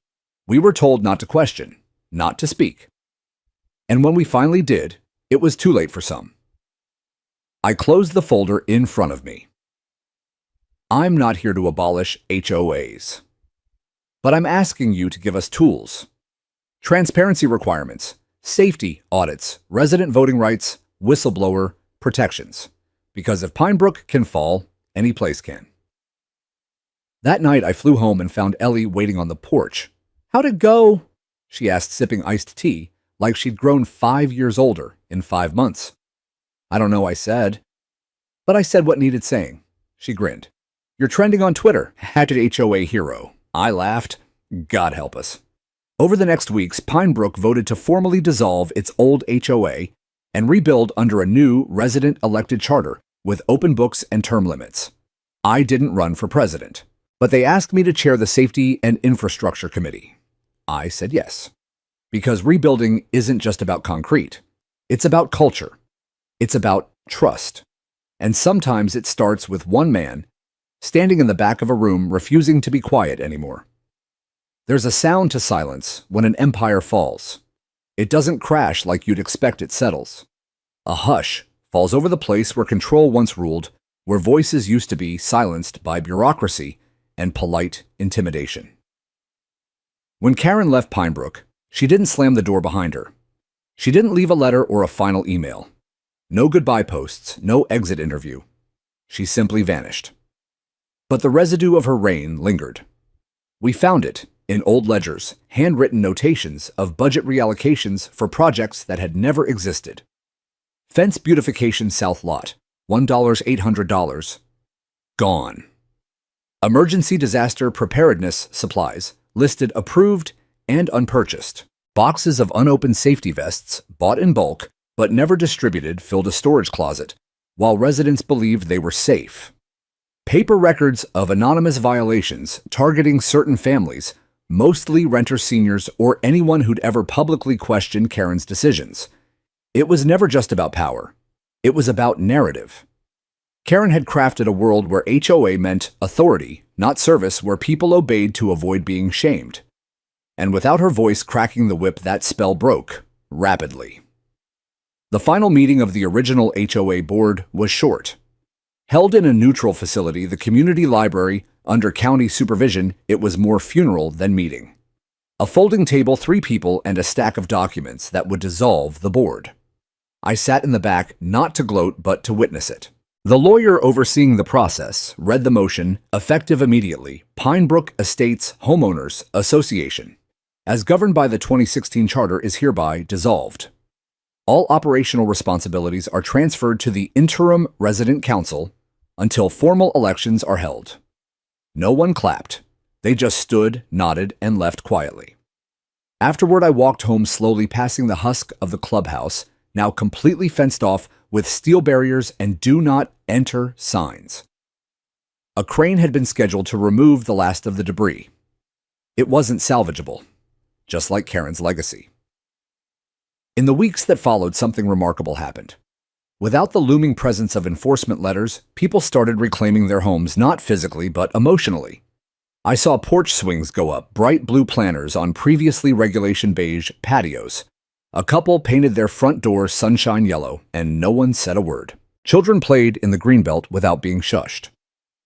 We were told not to question, not to speak. And when we finally did, It was too late for some. I closed the folder in front of me. I'm not here to abolish HOAs, but I'm asking you to give us tools, transparency requirements, safety audits, resident voting rights, whistleblower protections. Because if Pine Brook can fall, any place can. That night, I flew home and found Ellie waiting on the porch. "How'd it go?" she asked, sipping iced tea, like she'd grown 5 years older in 5 months. "I don't know," I said. But I said what needed saying. She grinned. "You're trending on Twitter, #HOA hero." I laughed. God help us. Over the next weeks, Pine Brook voted to formally dissolve its old HOA and rebuild under a new resident-elected charter with open books and term limits. I didn't run for president, but they asked me to chair the Safety and Infrastructure Committee. I said yes, because rebuilding isn't just about concrete. It's about culture. It's about trust. And sometimes it starts with one man standing in the back of a room refusing to be quiet anymore. There's a sound to silence when an empire falls. It doesn't crash like you'd expect it settles. A hush falls over the place where control once ruled, where voices used to be silenced by bureaucracy and polite intimidation. When Karen left Pine Brook, she didn't slam the door behind her. She didn't leave a letter or a final email. No goodbye posts, no exit interview. She simply vanished. But the residue of her reign lingered. We found it in old ledgers, handwritten notations of budget reallocations for projects that had never existed. Fence beautification south lot, $1,800. Gone. Emergency disaster preparedness supplies, listed approved and unpurchased. Boxes of unopened safety vests, bought in bulk, but never distributed, filled a storage closet, while residents believed they were safe. Paper records of anonymous violations targeting certain families, mostly renter seniors or anyone who'd ever publicly questioned Karen's decisions. It was never just about power. It was about narrative. Karen had crafted a world where HOA meant authority, not service, where people obeyed to avoid being shamed. And without her voice cracking the whip, that spell broke, rapidly. The final meeting of the original HOA board was short. Held in a neutral facility, the community library, under county supervision, it was more funeral than meeting. A folding table, 3 people, and a stack of documents that would dissolve the board. I sat in the back, not to gloat, but to witness it. The lawyer overseeing the process read the motion, effective immediately, Pine Brook Estates Homeowners Association, as governed by the 2016 charter, is hereby dissolved. All operational responsibilities are transferred to the interim resident council until formal elections are held. No one clapped. They just stood, nodded, and left quietly. Afterward, I walked home slowly, passing the husk of the clubhouse, now completely fenced off with steel barriers and "do not enter" signs. A crane had been scheduled to remove the last of the debris. It wasn't salvageable, just like Karen's legacy. In the weeks that followed, something remarkable happened. Without the looming presence of enforcement letters, people started reclaiming their homes, not physically, but emotionally. I saw porch swings go up, bright blue planters on previously regulation beige patios. A couple painted their front door sunshine yellow, and no one said a word. Children played in the greenbelt without being shushed.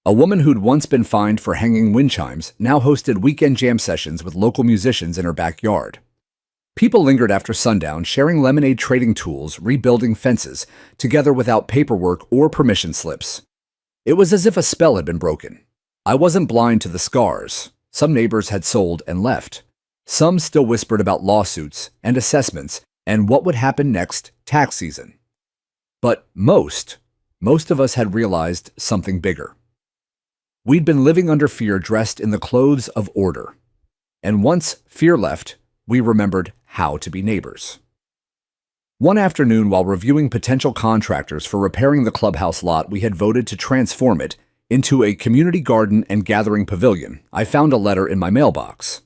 A woman who'd once been fined for hanging wind chimes now hosted weekend jam sessions with local musicians in her backyard. People lingered after sundown, sharing lemonade trading tools, rebuilding fences, together without paperwork or permission slips. It was as if a spell had been broken. I wasn't blind to the scars. Some neighbors had sold and left. Some still whispered about lawsuits and assessments and what would happen next tax season. But most of us had realized something bigger. We'd been living under fear, dressed in the clothes of order. And once fear left, we remembered how to be neighbors. One afternoon, while reviewing potential contractors for repairing the clubhouse lot, we had voted to transform it into a community garden and gathering pavilion. I found a letter in my mailbox.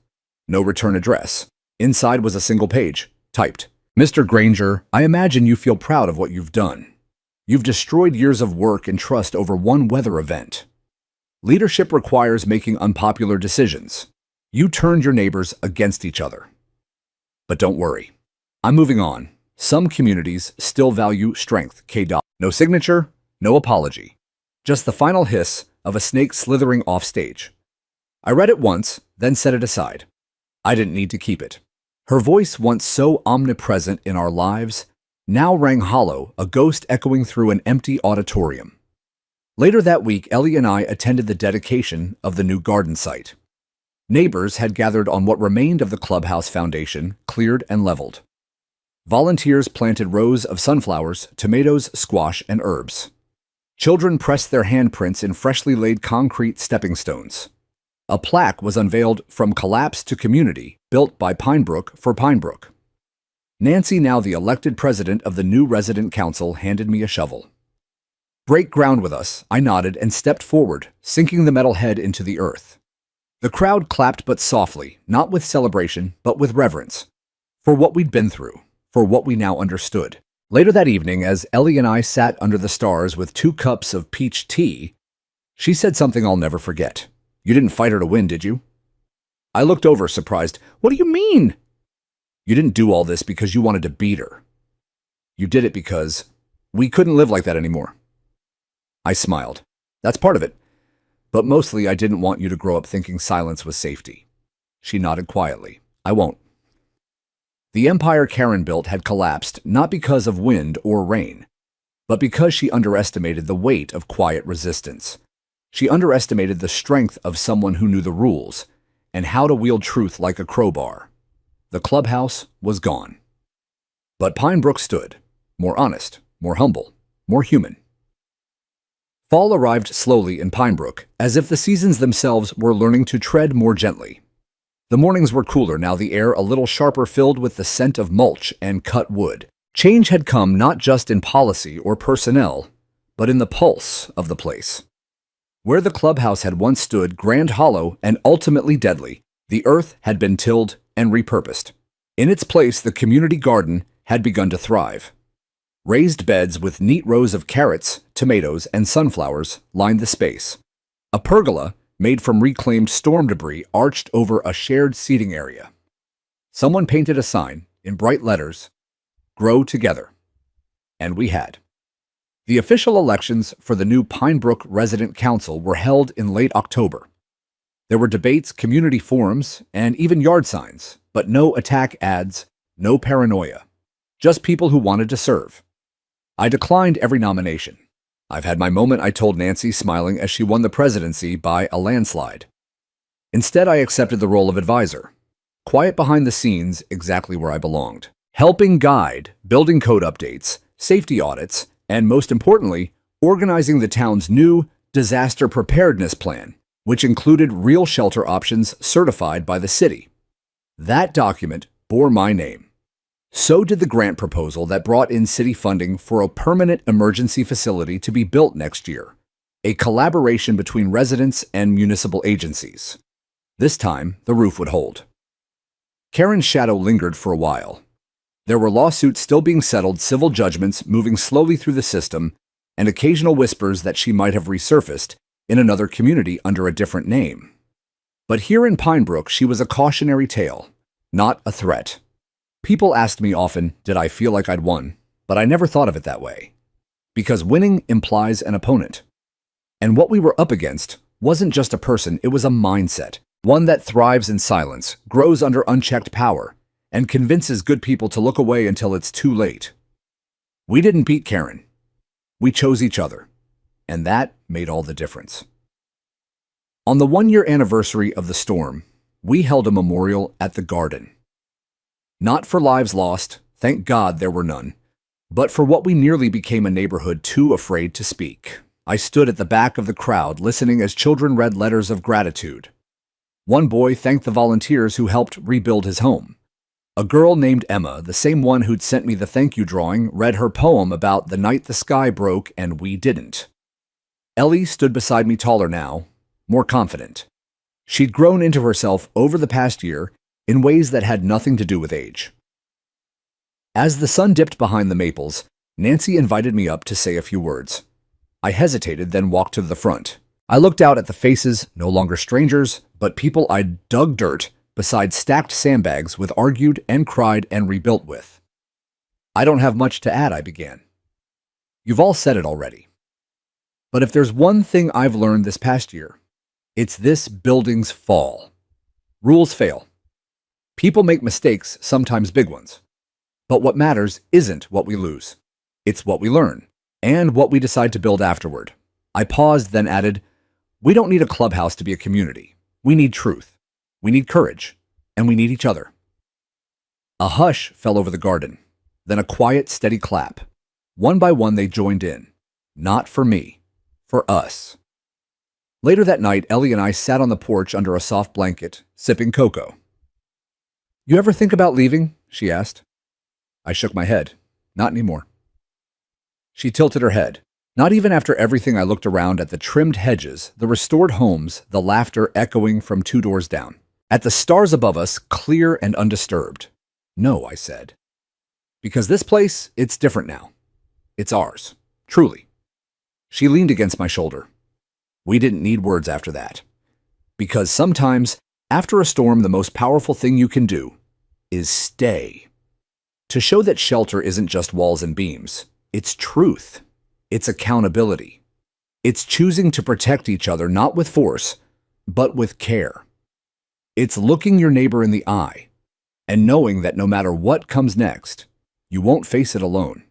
No return address. Inside was a single page, typed, "Mr. Granger, I imagine you feel proud of what you've done. You've destroyed years of work and trust over one weather event. Leadership requires making unpopular decisions. You turned your neighbors against each other. But don't worry. I'm moving on. Some communities still value strength, K. No signature, no apology. Just the final hiss of a snake slithering off stage. I read it once, then set it aside. I didn't need to keep it. Her voice, once so omnipresent in our lives, now rang hollow, a ghost echoing through an empty auditorium. Later that week, Ellie and I attended the dedication of the new garden site. Neighbors had gathered on what remained of the Clubhouse foundation, cleared and leveled. Volunteers planted rows of sunflowers, tomatoes, squash, and herbs. Children pressed their handprints in freshly laid concrete stepping stones. A plaque was unveiled, "From Collapse to Community," built by Pinebrook for Pinebrook. Nancy, now the elected president of the new resident council, handed me a shovel. "Break ground with us," I nodded and stepped forward, sinking the metal head into the earth. The crowd clapped, but softly, not with celebration, but with reverence. For what we'd been through, for what we now understood. Later that evening, as Ellie and I sat under the stars with 2 cups of peach tea, she said something I'll never forget. "You didn't fight her to win, did you?" I looked over, surprised. "What do you mean?" "You didn't do all this because you wanted to beat her. You did it because we couldn't live like that anymore." I smiled. "That's part of it. But mostly I didn't want you to grow up thinking silence was safety." She nodded quietly. "I won't." The empire Karen built had collapsed not because of wind or rain, but because she underestimated the weight of quiet resistance. She underestimated the strength of someone who knew the rules and how to wield truth like a crowbar. The Clubhouse was gone. But Pinebrook stood, more honest, more humble, more human. Fall arrived slowly in Pinebrook, as if the seasons themselves were learning to tread more gently. The mornings were cooler, now the air a little sharper, filled with the scent of mulch and cut wood. Change had come not just in policy or personnel, but in the pulse of the place. Where the Clubhouse had once stood, grand, hollow, and ultimately deadly, the earth had been tilled and repurposed. In its place, the community garden had begun to thrive. Raised beds with neat rows of carrots, tomatoes, and sunflowers lined the space. A pergola, made from reclaimed storm debris, arched over a shared seating area. Someone painted a sign, in bright letters, "Grow Together." And we had. The official elections for the new Pinebrook Resident Council were held in late October. There were debates, community forums, and even yard signs, but no attack ads, no paranoia. Just people who wanted to serve. I declined every nomination. "I've had my moment," I told Nancy, smiling as she won the presidency by a landslide. Instead, I accepted the role of advisor. Quiet behind the scenes, exactly where I belonged. Helping guide, building code updates, safety audits, and most importantly, organizing the town's new disaster preparedness plan, which included real shelter options certified by the city. That document bore my name. So did the grant proposal that brought in city funding for a permanent emergency facility to be built next year, a collaboration between residents and municipal agencies. This time, the roof would hold. Karen's shadow lingered for a while. There were lawsuits still being settled, civil judgments moving slowly through the system, and occasional whispers that she might have resurfaced in another community under a different name. But here in Pinebrook, she was a cautionary tale, not a threat. People asked me often, did I feel like I'd won? But I never thought of it that way. Because winning implies an opponent. And what we were up against wasn't just a person, it was a mindset. One that thrives in silence, grows under unchecked power, and convinces good people to look away until it's too late. We didn't beat Karen. We chose each other. And that made all the difference. On the 1-year anniversary of the storm, we held a memorial at the garden. Not for lives lost, thank God there were none, but for what we nearly became a neighborhood too afraid to speak. I stood at the back of the crowd, listening as children read letters of gratitude. One boy thanked the volunteers who helped rebuild his home. A girl named Emma, the same one who'd sent me the thank you drawing, read her poem about the night the sky broke and we didn't. Ellie stood beside me, taller now, more confident. She'd grown into herself over the past year in ways that had nothing to do with age. As the sun dipped behind the maples, Nancy invited me up to say a few words. I hesitated, then walked to the front. I looked out at the faces, no longer strangers, but people I'd dug dirt beside stacked sandbags with, argued and cried and rebuilt with. I don't have much to add, I began. You've all said it already. But if there's one thing I've learned this past year, it's this: buildings fall. Rules fail. People make mistakes, sometimes big ones. But what matters isn't what we lose. It's what we learn, and what we decide to build afterward. I paused, then added, we don't need a clubhouse to be a community. We need truth. We need courage. And we need each other. A hush fell over the garden, then a quiet, steady clap. One by one, they joined in. Not for me, for us. Later that night, Ellie and I sat on the porch under a soft blanket, sipping cocoa. You ever think about leaving? She asked. I shook my head. Not anymore. She tilted her head. Not even after everything. I looked around at the trimmed hedges, the restored homes, the laughter echoing from 2 doors down. At the stars above us, clear and undisturbed. No, I said. Because this place, it's different now. It's ours. Truly. She leaned against my shoulder. We didn't need words after that. Because sometimes, after a storm, the most powerful thing you can do is stay. To show that shelter isn't just walls and beams. It's truth. It's accountability. It's choosing to protect each other not with force, but with care. It's looking your neighbor in the eye and knowing that no matter what comes next, you won't face it alone.